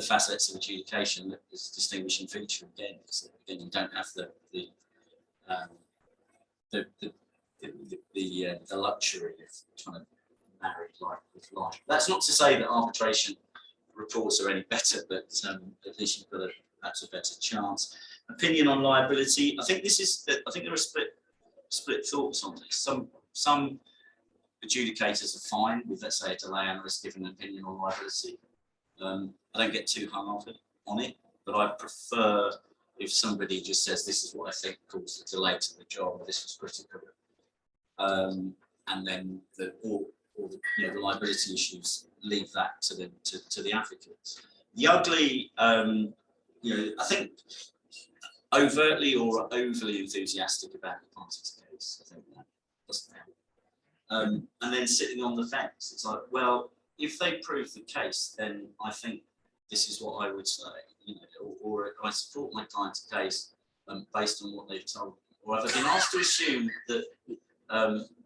facets of adjudication that is a distinguishing feature. Again, is that again you don't have the luxury of trying to marry life with life. That's not to say that arbitration reports are any better, but at least you've got perhaps a better chance. Opinion on liability. I think there are split thoughts on this. Some adjudicators are fine with, let's say, a delay analyst giving an opinion on liability. I don't get too hung up on it, but I prefer if somebody just says this is what I think caused the delay to the job, or this was critical, and then the liability issues, leave that to the advocates. The ugly, I think overtly or overly enthusiastic about the party's case, I think that doesn't help. And then sitting on the fence, it's like, well, if they prove the case, then I think this is what I would say, or I support my client's case based on what they've told me, or have I been asked to assume that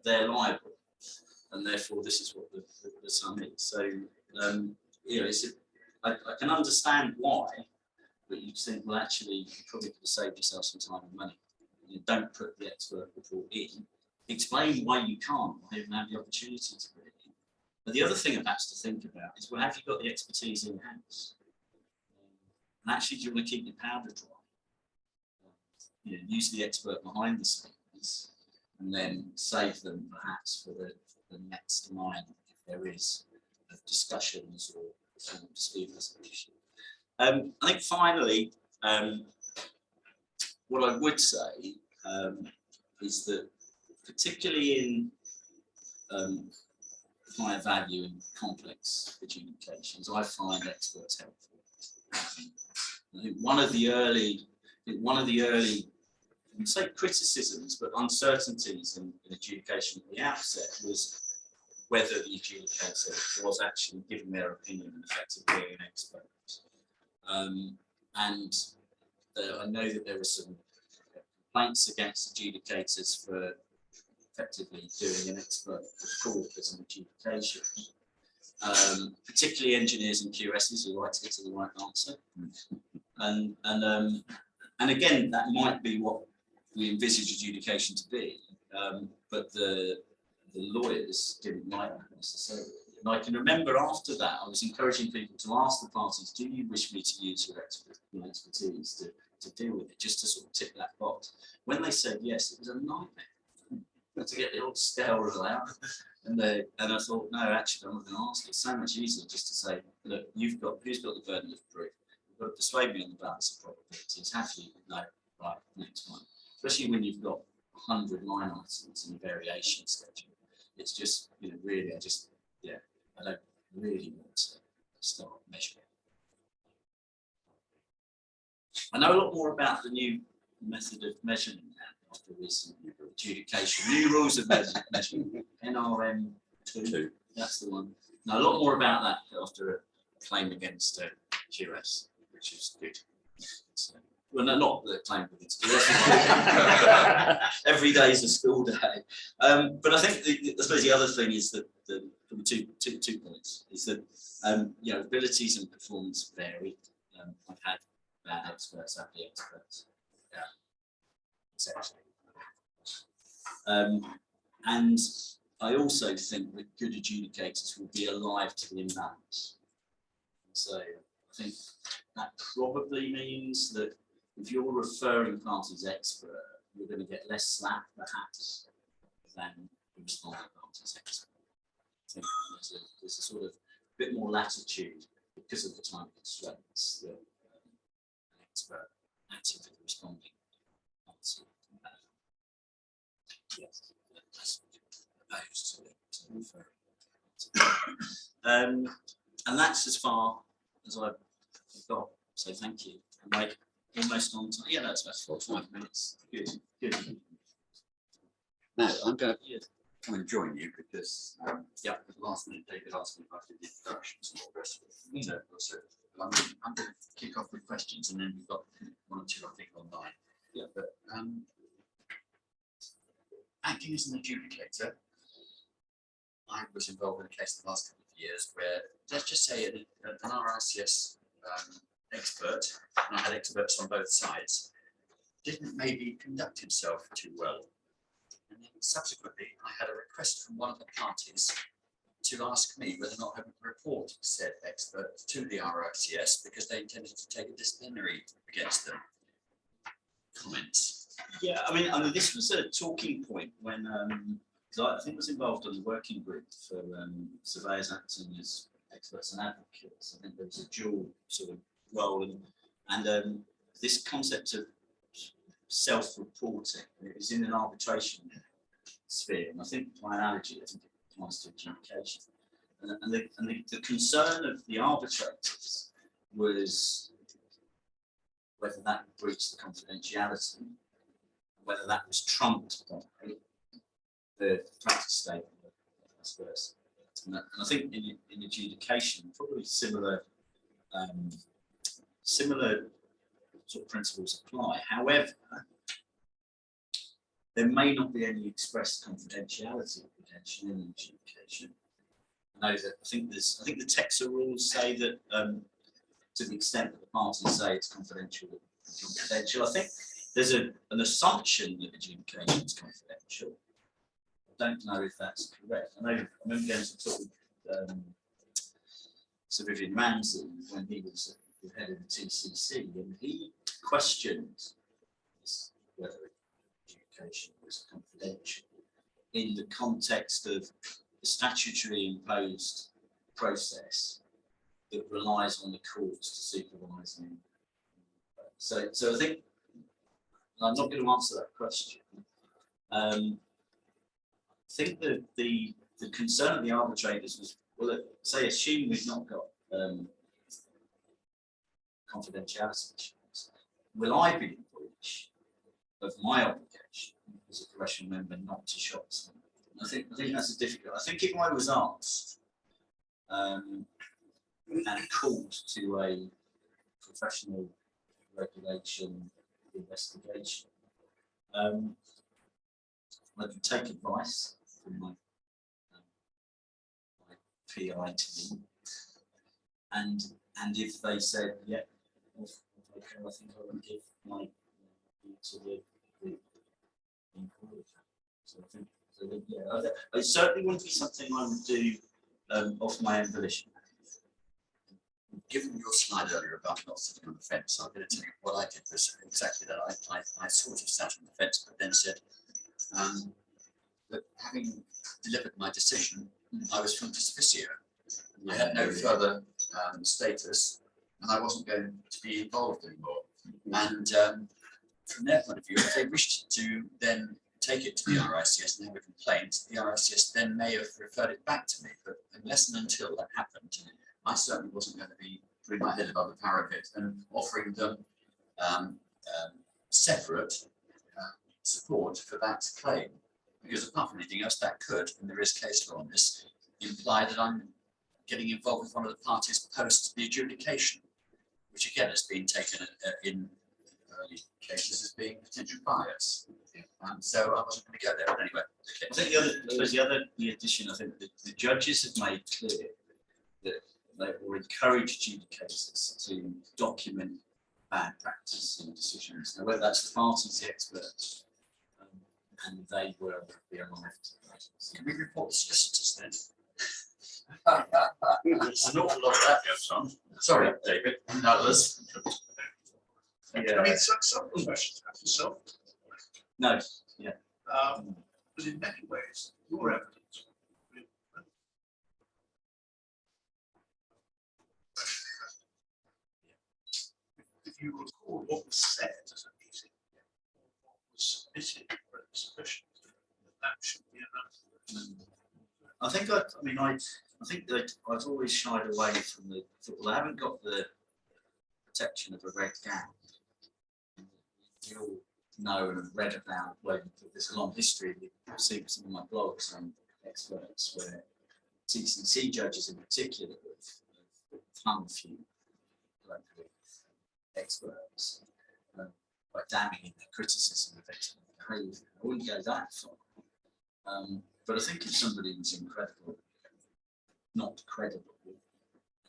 they're liable, and therefore this is what the sum is. So I can understand why, but you think, well, actually, you probably could have saved yourself some time and money. You don't put the expert report in. Explain why you can't, why you haven't had the opportunity to put it in. But the other thing perhaps to think about is, well, have you got the expertise in house? And actually, do you want to keep your powder dry? Use the expert behind the scenes, and then save them perhaps for the next line, if there is discussions or dispute resolution. I think finally, what I would say is that particularly in higher value and complex adjudications, I find experts helpful. I think one of the early, I wouldn't say criticisms, but uncertainties in adjudication at the outset was whether the adjudicator was actually giving their opinion and effectively being an expert. I know that there were some complaints against adjudicators for effectively doing an expert report as an adjudication, particularly engineers and QSs who like to get to the right answer. And again, that might be what we envisage adjudication to be, but the lawyers didn't like that necessarily. And I can remember after that, I was encouraging people to ask the parties, do you wish me to use your expertise to deal with it, just to sort of tick that box? When they said yes, it was a nightmare to get the old scale rule out. And I thought, no, actually, I'm not going to ask. It's so much easier just to say, look, who's got the burden of proof? You've got to persuade me on the balance of probabilities. Have you? No, right, next one. Especially when you've got 100 line items in a variation schedule. It's just, really, I don't really want to start measuring. I know a lot more about the new method of measurement now after recent adjudication. New rules of measurement, NRM2, that's the one. Now, a lot more about that after a claim against QS, which is good. So, well, no, not the claim against QS. Every day is a school day. But I think, I suppose the other thing is that two points is that abilities and performance vary. I've had bad experts, happy experts, essentially. And I also think that good adjudicators will be alive to the imbalance. So I think that probably means that if you're referring parties expert, you're going to get less slack, perhaps, than the responding parties expert. I think there's a sort of bit more latitude because of the time constraints that an expert acting for the responding party. Yes, that's opposed to referring. And that's as far as I've got. So thank you. I'm like almost on time. Yeah, that's about 45 minutes. Good, good. Now I'm going to come and join you because at the last minute David asked me if I did the introductions and all the rest of it. So I'm going to kick off with questions, and then we've got one or two I think online. Yeah, but acting as an adjudicator, I was involved in a case the last couple of years where, let's just say, an RICS expert, and I had experts on both sides, didn't maybe conduct himself too well. And then subsequently, I had a request from one of the parties to ask me whether or not I would report said expert to the RICS because they intended to take a disciplinary against them. Comments? Yeah, I mean, this was a talking point when I think I was involved in the working group for surveyors acting as experts and advocates. I think there was a dual sort of role, and this concept of self-reporting is in an arbitration sphere, and I think by analogy, I think it applies to adjudication. And the concern of the arbitrators was whether that breached the confidentiality, whether that was trumped by the practice statement, vice versa. And I think in adjudication, probably similar sort of principles apply. However, there may not be any expressed confidentiality protection in adjudication. I know that I think the Texas rules say that to the extent that the parties say it's confidential, I think there's an assumption that adjudication is confidential. I don't know if that's correct. I remember going to talk with Sir Vivian Ramsey when he was the head of the TCC, and he questioned whether adjudication was confidential in the context of the statutory imposed process that relies on the courts to supervise them. So I think I'm not going to answer that question. I think that the concern of the arbitrators was, well, say, assume we've not got confidentiality issues, will I be in breach of my obligation as a professional member not to shop someone? I think that's a difficult. I think if I was asked and called to a professional regulation investigation, I could take advice from my PI to me, and if they said, yeah, okay, I think I would give my to the employer. So I think, yeah, it certainly wouldn't be something I would do off my own volition. Given your slide earlier about not sitting on the fence, I'm going to tell you what I did was exactly that. I sort of sat on the fence, but then said that having delivered my decision, I was functus officio. I had no further status, and I wasn't going to be involved anymore. And from their point of view, if they wished to then take it to the RICS and have a complaint, the RICS then may have referred it back to me. But unless and until that happened, I certainly wasn't going to be putting my head above the parapet and offering them separate support for that claim. Because apart from anything else, that could, and there is case law on this, imply that I'm getting involved with one of the parties post the adjudication, which again has been taken in early cases as being potential bias. So I wasn't going to go there, but anyway. Okay. I think the addition, I think the judges have made clear that they will encourage adjudicators to document bad practice in decisions. Now, whether that's the parties, the experts, and they will be alive to that. Can we report the solicitors then? There's an awful lot of that goes on. Sorry, David, and others. Yeah. I mean, some professions have to self. No, yeah. But in many ways, your evidence. If you recall what was said as a meeting, what was submitted for a submission, that should be enough. I think I think that I've always shied away from the well, I haven't got the protection of a red gown. You all know and have read about there's a long history. You've seen some of my blogs on experts where TCC judges in particular have hung a few local experts by damning in their criticism of expert behaviour. I wouldn't go that far. But I think if somebody was incredible, not credible,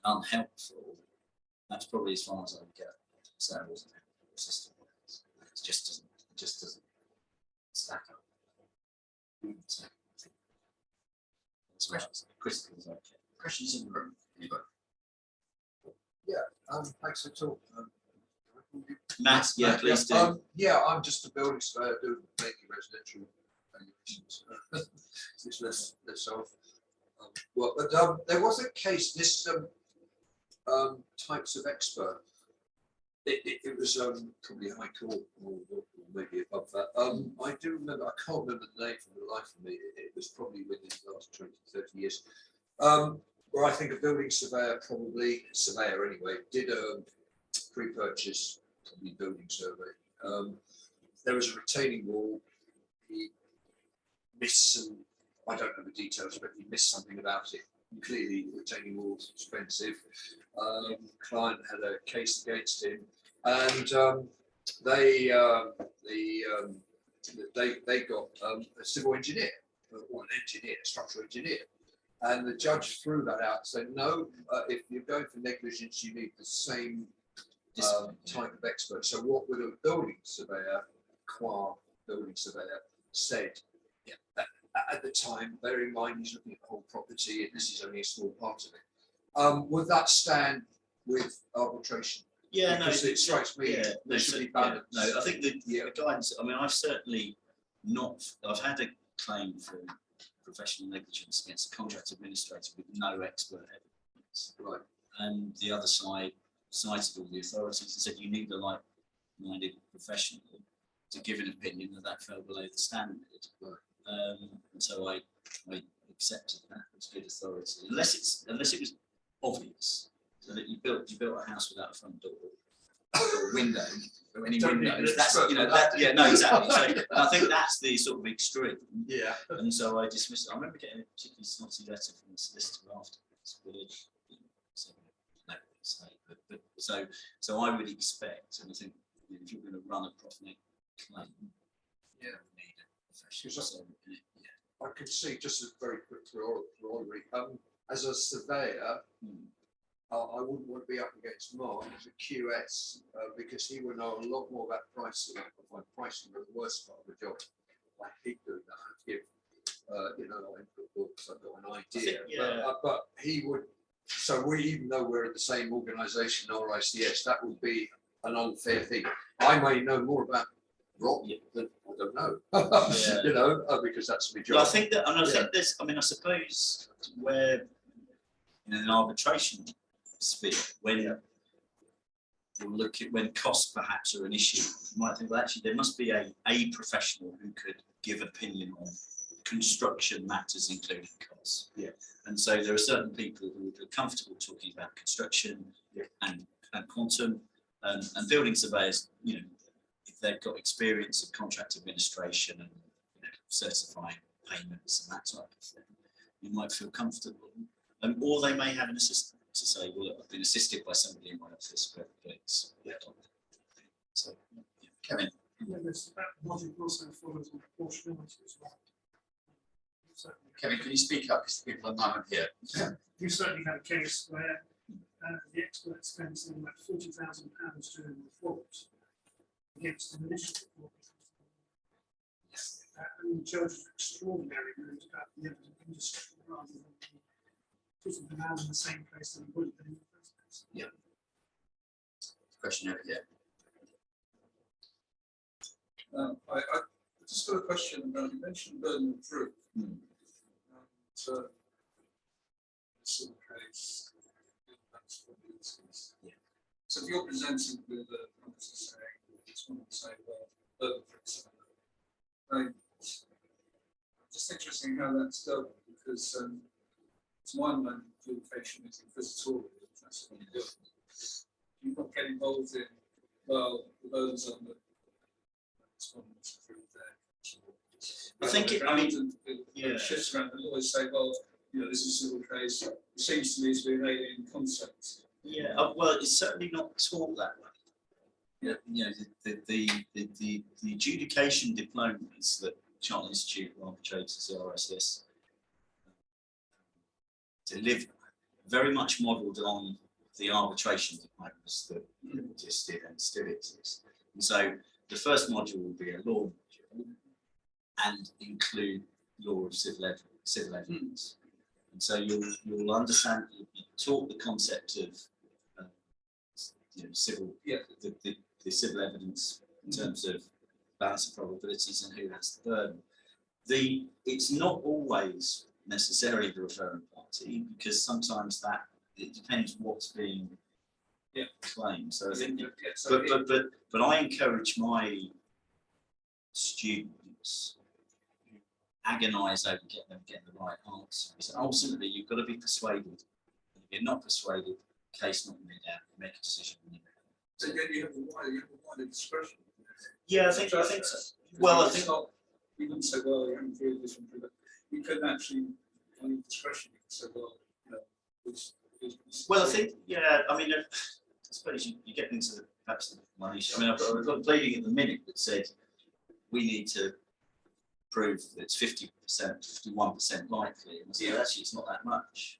unhelpful, that's probably as far as I would go. So I wasn't a system. It just doesn't stack up. So, Crystal's okay. Questions in the room? Anybody? Thanks for talk. Matt, yeah, please do. Yeah, I'm just a building surveyor doing mainly residential valuations. It's less of work. But there was a case, this types of expert. It was probably High Court or maybe above that. I do remember, I can't remember the name for the life of me. It was probably within the last 20, 30 years. Where I think a building surveyor, anyway, did a pre-purchase, probably building survey. There was a retaining wall. He missed some, I don't know the details, but he missed something about it. Clearly, the retaining wall was expensive. Client had a case against him, and they got a civil engineer, or an engineer, a structural engineer. And the judge threw that out and said, no, if you're going for negligence, you need the same type of expert. So what would a building surveyor, qua building surveyor, said at the time, bear in mind he's looking at the whole property and this is only a small part of it. Would that stand with arbitration? Yeah, because it strikes me there should be balance. Yeah, no, I think the guidance, I mean, I've certainly not, I've had a claim for professional negligence against a contract administrator with no expert Right. And the other side cited all the authorities and said you need a like-minded professional to give an opinion that fell below the standard. Right. And so I accepted that as good authority, unless it was obvious. So that you built a house without a front door or a window or any Don't need windows. an That's expert for that, that. yeah, no, exactly. So and I think that's the sort of extreme. Yeah. And so I dismissed it. I remember getting a particularly snotty letter from the solicitor afterwards, which so no, say, but so I would expect, and I think if you're going to run a profit claim, you need a professional. So, I could see, just a very quick corollary, as a surveyor, I wouldn't want to be up against Mark as a QS because he would know a lot more about pricing. I find pricing the worst part of the job. I hate doing that. I give, I put books, I've got an idea. But he would, so even though we're in the same organisation, RICS, that would be an unfair thing. I may know more about rock than I don't know, because that's my job. Well, I think that, and I think there's, I suppose where in an arbitration sphere, when you look at when costs perhaps are an issue, you might think, well, actually, there must be a professional who could give opinion on construction matters, including costs. Yeah. And so there are certain people who are comfortable talking about construction and quantum, and building surveyors, if they've got experience of contract administration and certifying payments and that type of thing, you might feel comfortable. Or they may have an assistant to say, well, look, I've been assisted by somebody in my office, but please. So, Kevin. Yeah, there's that logic also follows on proportionality as well. Kevin, can you speak up because people are not here? You certainly had a case where the expert spent something like £40,000 doing the report against an initial report. And the judge was extraordinary moved about the evidence industry rather than putting the man in the same place that he would have been in the first place. Yeah. Question over here. I just got a question about, you mentioned burden of proof. So, civil case, so if you're presented with a property saying, someone say, well, burden of proof, I'm just interested in how that's dealt with, because to my mind, adjudication is inquisitorial, that's what you do. You not get involved in, well, the burden's on the respondents through there. I think shifts around, and always say, well, this is a civil case. It seems to me to be an alien concept. Yeah, well, it's certainly not taught that way. The adjudication diplomas that Chartered Institute of Arbitrators, RICS, deliver very much modelled on the arbitration diplomas that existed and still exist. And so the first module will be a law module and include law of civil evidence. And so you'll understand, you'll be taught the concept of civil, the civil evidence in terms of balance of probabilities and who has the burden. It's not always necessarily the referring party, because sometimes it depends what's being claimed. So I think, but I encourage my students who agonise over getting the right answers. And ultimately, you've got to be persuaded. If you're not persuaded, case not made out. You make a decision. So then you have a wider discretion. Yeah, I think so. Well, I think you wouldn't say, well, you haven't really this one, but you could actually, on discretion, you could say, well, well, I think, I suppose you get into perhaps the money issue. I've got a pleading at the minute that said we need to prove that it's 50%, 51% likely. And I said, actually, it's not that much.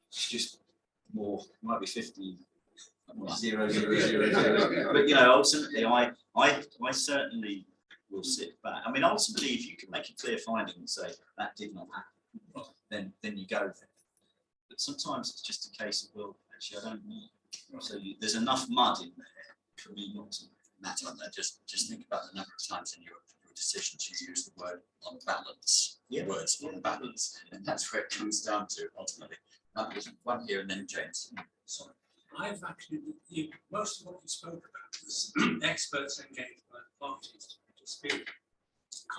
It's just more, it might be 50. 0, 0, 0, 0. But ultimately, I certainly will sit back. Ultimately, if you can make a clear finding and say that did not happen, then you go there. But sometimes it's just a case of, well, actually, I don't know. So there's enough mud in there for me not to. Matt, on that, just think about the number of times in your decisions, you use the word on balance, Yeah. words on balance, and that's where it comes down to ultimately. There's one here and then James. Sorry. I've actually, most of what you spoke about was experts engaged by the parties to dispute.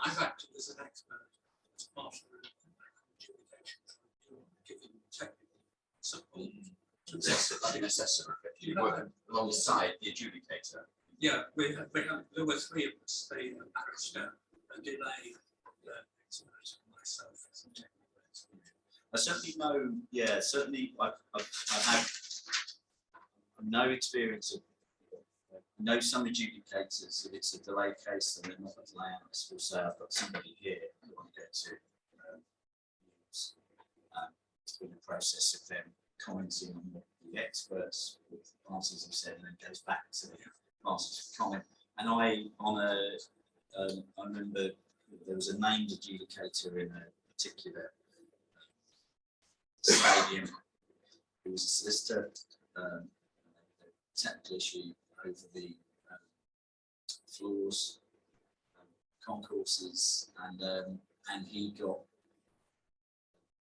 I've acted as an expert as part of the adjudication, giving technical support to this. Like an assessor, you work alongside the adjudicator. Yeah, there were three of us. They managed a delay, expert and myself as a technical expert. I certainly know, yeah, certainly I have no experience of, I know some adjudicators, if it's a delay case and they're not a delay analyst, will say, I've got somebody here who I want to go to use. It's been a process of them commenting on what the experts with the parties have said, and then goes back to the parties for comment. And I remember there was a named adjudicator in a particular stadium who was a solicitor, technical issue over the floors, concourses, and he got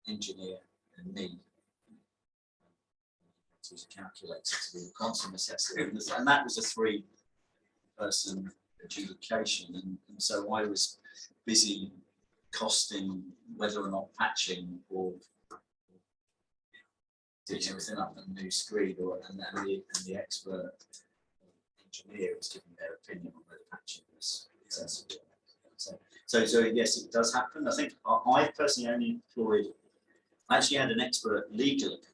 engineer and me to use a calculator to do the quantum assessor, and that was a 3-person adjudication, and so I was busy costing whether or not patching or doing everything up on a new screen, and the expert engineer was giving their opinion on whether patching was sensible. So yes, it does happen. I think I personally only employed. I actually had an expert legal opinion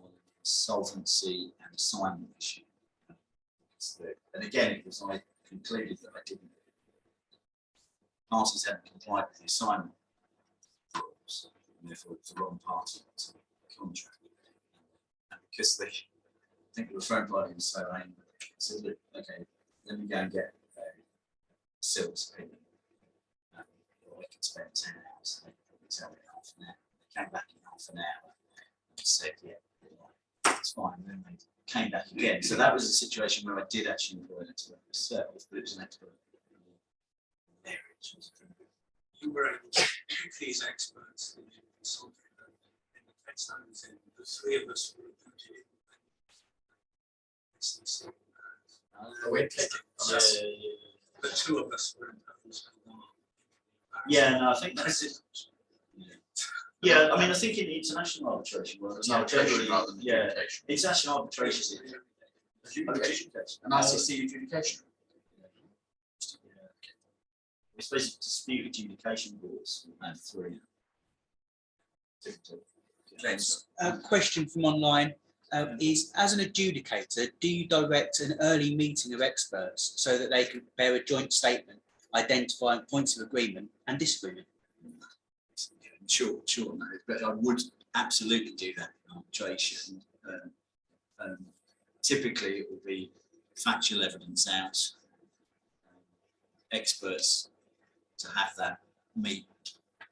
on solvency and assignment issue. And again, it was I concluded that I didn't. Parties hadn't complied with the assignment rules, and therefore it was the wrong party to the contract. And because they, I think the referring party was so angry, I said, look, okay, let me go and get Sil's opinion. Or I could spend 10 hours, and they probably tell me half an hour. They came back in half an hour and said, yeah, it's fine. And then they came back again. So that was a situation where I did actually employ an expert myself, but it was an expert marriage. You were able to pick these experts that you consulted in the case I was in. The 3 of us were recruited in. We're taking. The 2 of us were imposed. Yeah, no, I think that's it. Yeah, I mean, I think in international arbitration, well, It's arbitration rather than yeah, adjudication. international arbitration. Adjudication. An ICC adjudication. We're supposed to dispute adjudication boards and 3. James. A question from online is, as an adjudicator, do you direct an early meeting of experts so that they can prepare a joint statement identifying points of agreement and disagreement? Sure, no, but I would absolutely do that in arbitration. Typically, it will be factual evidence out, experts to have that meet,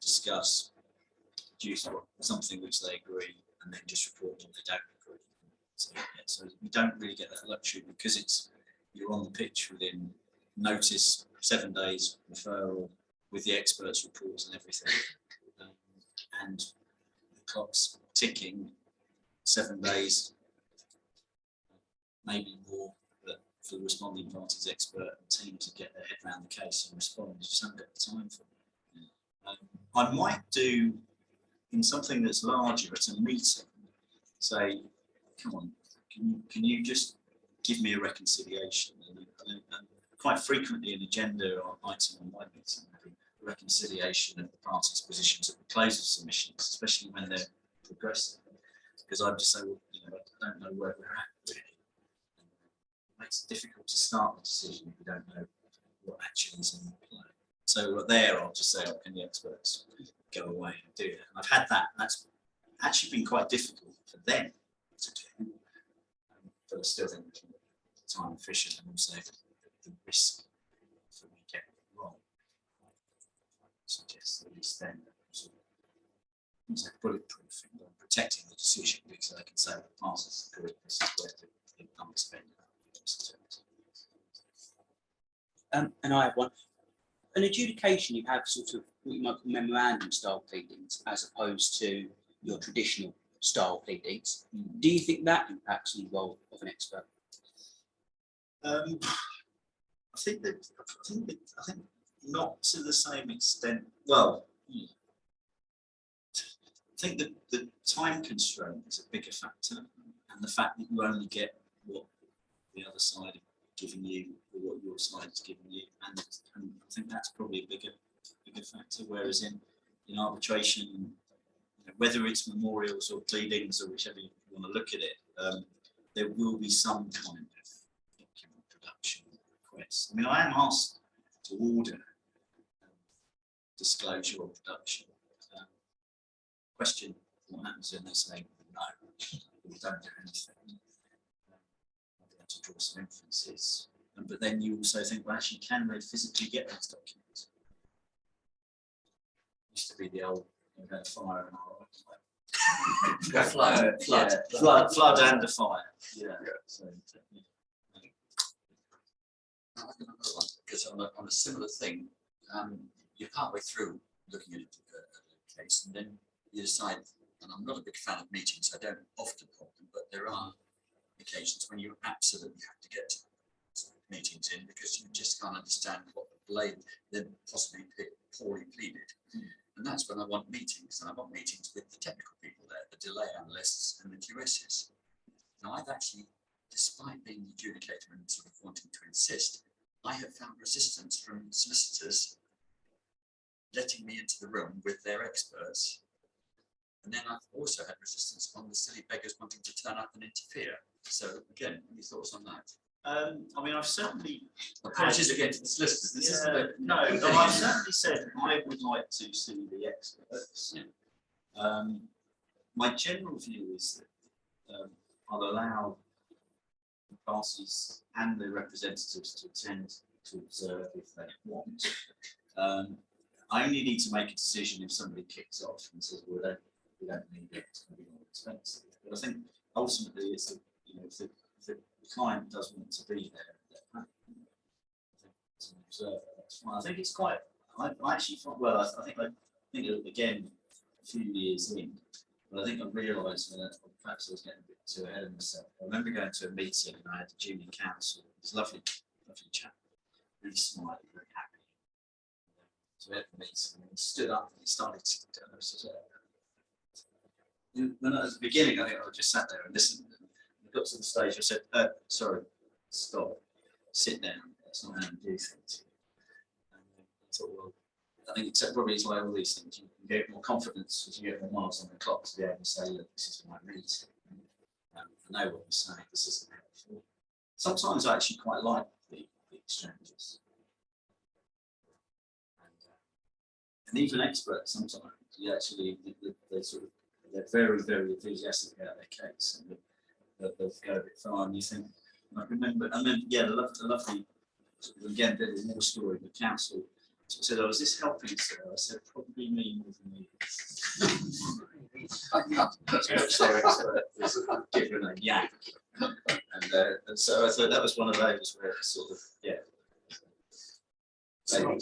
discuss, produce something which they agree, and then just report what they don't agree. So, yeah, so we don't really get that luxury because you're on the pitch within notice, 7 days, referral with the experts' reports and everything, and the clock's ticking. 7 days, maybe more, but for the responding party's expert and team to get their head around the case and respond, you just haven't got the time for it. I might do in something that's larger at a meeting, say, come on, can you just give me a reconciliation? And quite frequently an agenda or item on my meeting would be reconciliation of the parties' positions at the close of submissions, especially when they're progressive. Because I'd just say, well, I don't know where we're at really. It makes it difficult to start the decision if you don't know what action is in play. So there, I'll just say, oh, can the experts go away and do that? And I've had that, and that's actually been quite difficult for them to do. But I still think it's time efficient and also the risk for me getting it wrong. I suggest at least then sort of bulletproof and protecting the decision because they can say the parties agree this is where the underspend. And I have one. an adjudication, you have sort of what you might call memorandum style pleadings as opposed to your traditional style pleadings. Do you think that impacts on the role of an expert? I think not to the same extent. Well, I think that the time constraint is a bigger factor, and the fact that you only get what the other side are giving you or what your side is giving you, and I think that's probably a bigger factor. Whereas in arbitration, whether it's memorials or pleadings or whichever you want to look at it, there will be some kind of document production request. I mean, I am asked to order disclosure or production. Question what happens when they say no, we don't do anything. I'll be able to draw some inferences. But then you also think, well, actually, can they physically get those documents? Used to be the old fire and flood and a fire. Yeah. So, I've got another one, because on a similar thing, you're partway through looking at a case, and then you decide, and I'm not a big fan of meetings, I don't often hold them, but there are occasions when you absolutely have to get meetings in because you just can't understand what they're possibly poorly pleaded. And that's when I want meetings, and I want meetings with the technical people there, the delay analysts and the QSs. Now, I've actually, despite being the adjudicator and sort of wanting to insist, I have found resistance from solicitors letting me into the room with their experts. And then I've also had resistance from the silly beggars wanting to turn up and interfere. So again, any thoughts on that? I mean, I've certainly Apologies again to the solicitors. This isn't no, I've certainly said I would like to see the experts. My general view is that I'll allow the parties and the representatives to attend to observe if they want. I only need to make a decision if somebody kicks off and says, well, we don't need it, it's going to be more expensive. But I think ultimately it's if the client does want to be there, as an observer, that's fine. I think it's quite. I actually thought. Well, I think again a few years in, but I think I realised that perhaps I was getting a bit too ahead of myself. I remember going to a meeting and I had a junior counsel. It was lovely chap, really smiling, very happy. So we had the meeting and he stood up and he started to when at the beginning, I think I just sat there and listened. Got to the stage, I said, sorry, stop, sit down, that's not how you do things. And I thought, well, I think it's probably like all these things, you can get more confidence as you get more miles on the clock to be able to say, look, this is my meeting. I know what you're saying, this isn't helpful. Sometimes I actually quite like the exchanges. And even experts, sometimes, you actually, they're very, very enthusiastic about their case. And they'll go a bit far, and you think, I remember, and then, yeah, the lovely, again, bit of a war story, the council said, oh, is this helping, sir? I said, probably me more than me. Their expert was given a yak. And so I thought that was one of those where it's sort of, yeah. It's an open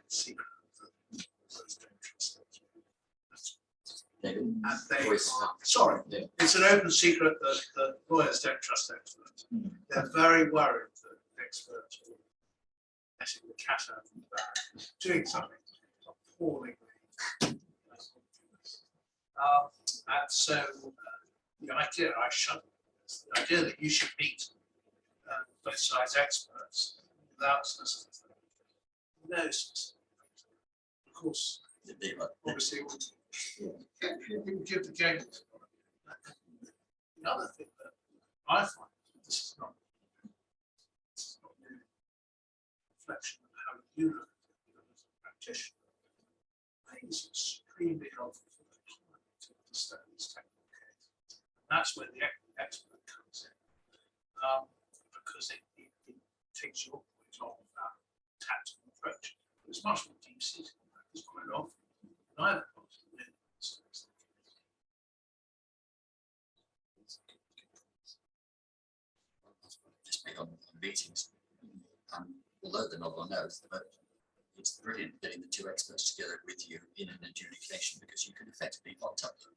secret that those don't trust them. And it's an open secret that lawyers don't trust experts. They're very worried that experts will letting the cat out of the bag, doing something appallingly obvious. And so the idea, I shudder, the idea that you should meet both sides experts without solicitors. No solicitors. Of course, obviously, people give the game. The other thing that I find, this is not really a reflection of how you look at it as a practitioner. I think it's extremely helpful for the client to understand this technical case. And that's where the expert comes in, because it takes your point on that tactical approach. It's much more deep-seated than that. It's quite often neither party understands the case. Just make on meetings. although they're not on oath, but it's brilliant getting the two experts together with you in an adjudication because you can effectively hot up them.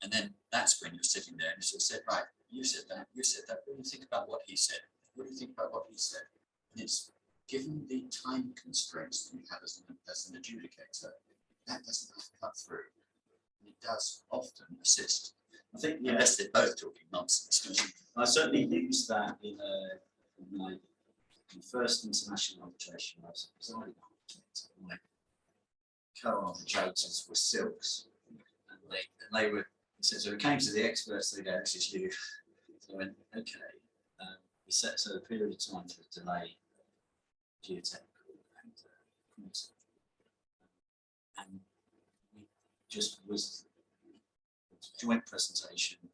And then that's when you're sitting there and you sort of said, right, you said that, what do you think about what he said? What do you think about what he said? And it's given the time constraints that you have as an adjudicator, that doesn't have to cut through. And it does often assist. I think, Unless they're both talking nonsense. I certainly used that in my first international arbitration. I was presiding arbitrator. My co-arbitrators were silks, and they were. So it came to the experts. They go, "This is you." So I went, "Okay." We set a period of time for a delay, geotechnical and we just was a joint presentation. We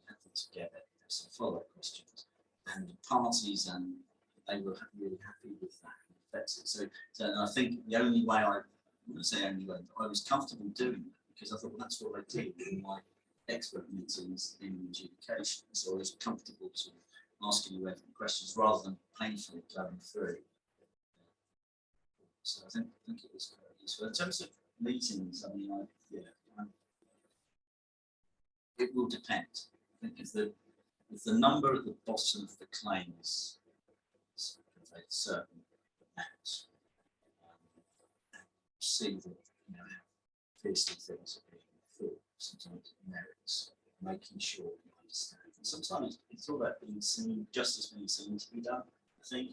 had them together. Some follow-up questions, and the parties and they were really happy with that. So I think the only way I wouldn't say only way, but I was comfortable doing that because I thought that's what I did in my expert meetings in adjudication. So I was comfortable to asking you questions rather than painfully going through. So I think it was quite useful. In terms of meetings, I mean, it will depend. I think if the number at the bottom of the claim is a certain amount, see that how fiercely things are being thought. Sometimes it merits making sure you understand. And sometimes it's all about being seen, just as being seen to be done. I think.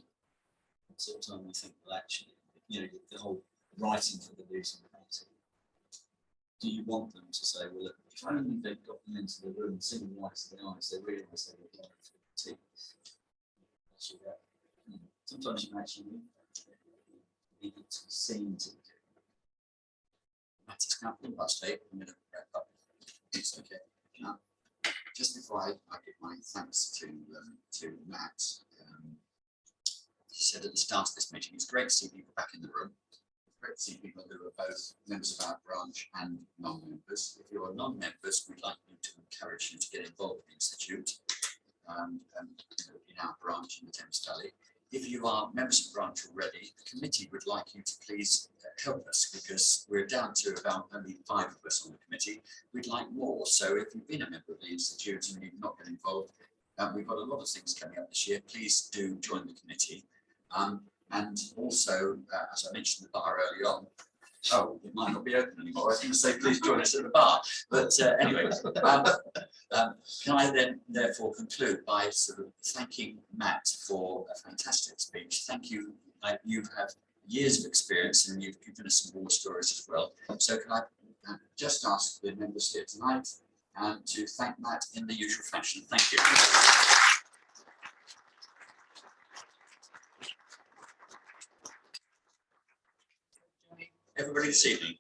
And sometimes we think, well, actually, the whole writing for the losing party. Do you want them to say, well, look, if only they've got them into the room and seen the lights of the eyes, they realise they were going through the teeth. Sometimes you actually need it to be seen to be good. That's now last day. I'm going to wrap up. It's okay. Now, just before I give my thanks to Matt, he said at the start of this meeting, it's great to see people back in the room. Great to see people who are both members of our branch and non-members. If you are non-members, we'd like you to encourage you to get involved in the Institute in our branch in the Thames Valley. If you are members of the branch already, the committee would like you to please help us because we're down to about only 5 of us on the committee. We'd like more. So if you've been a member of the Institute and you've not been involved, we've got a lot of things coming up this year. Please do join the committee. And also, as I mentioned the bar early on, it might not be open anymore. I was going to say, please join us at the bar. But anyway, can I then therefore conclude by sort of thanking Matt for a fantastic speech. Thank you. You have years of experience and you've given us some war stories as well. So can I just ask the members here tonight to thank Matt in the usual fashion. Thank you. Everybody this evening.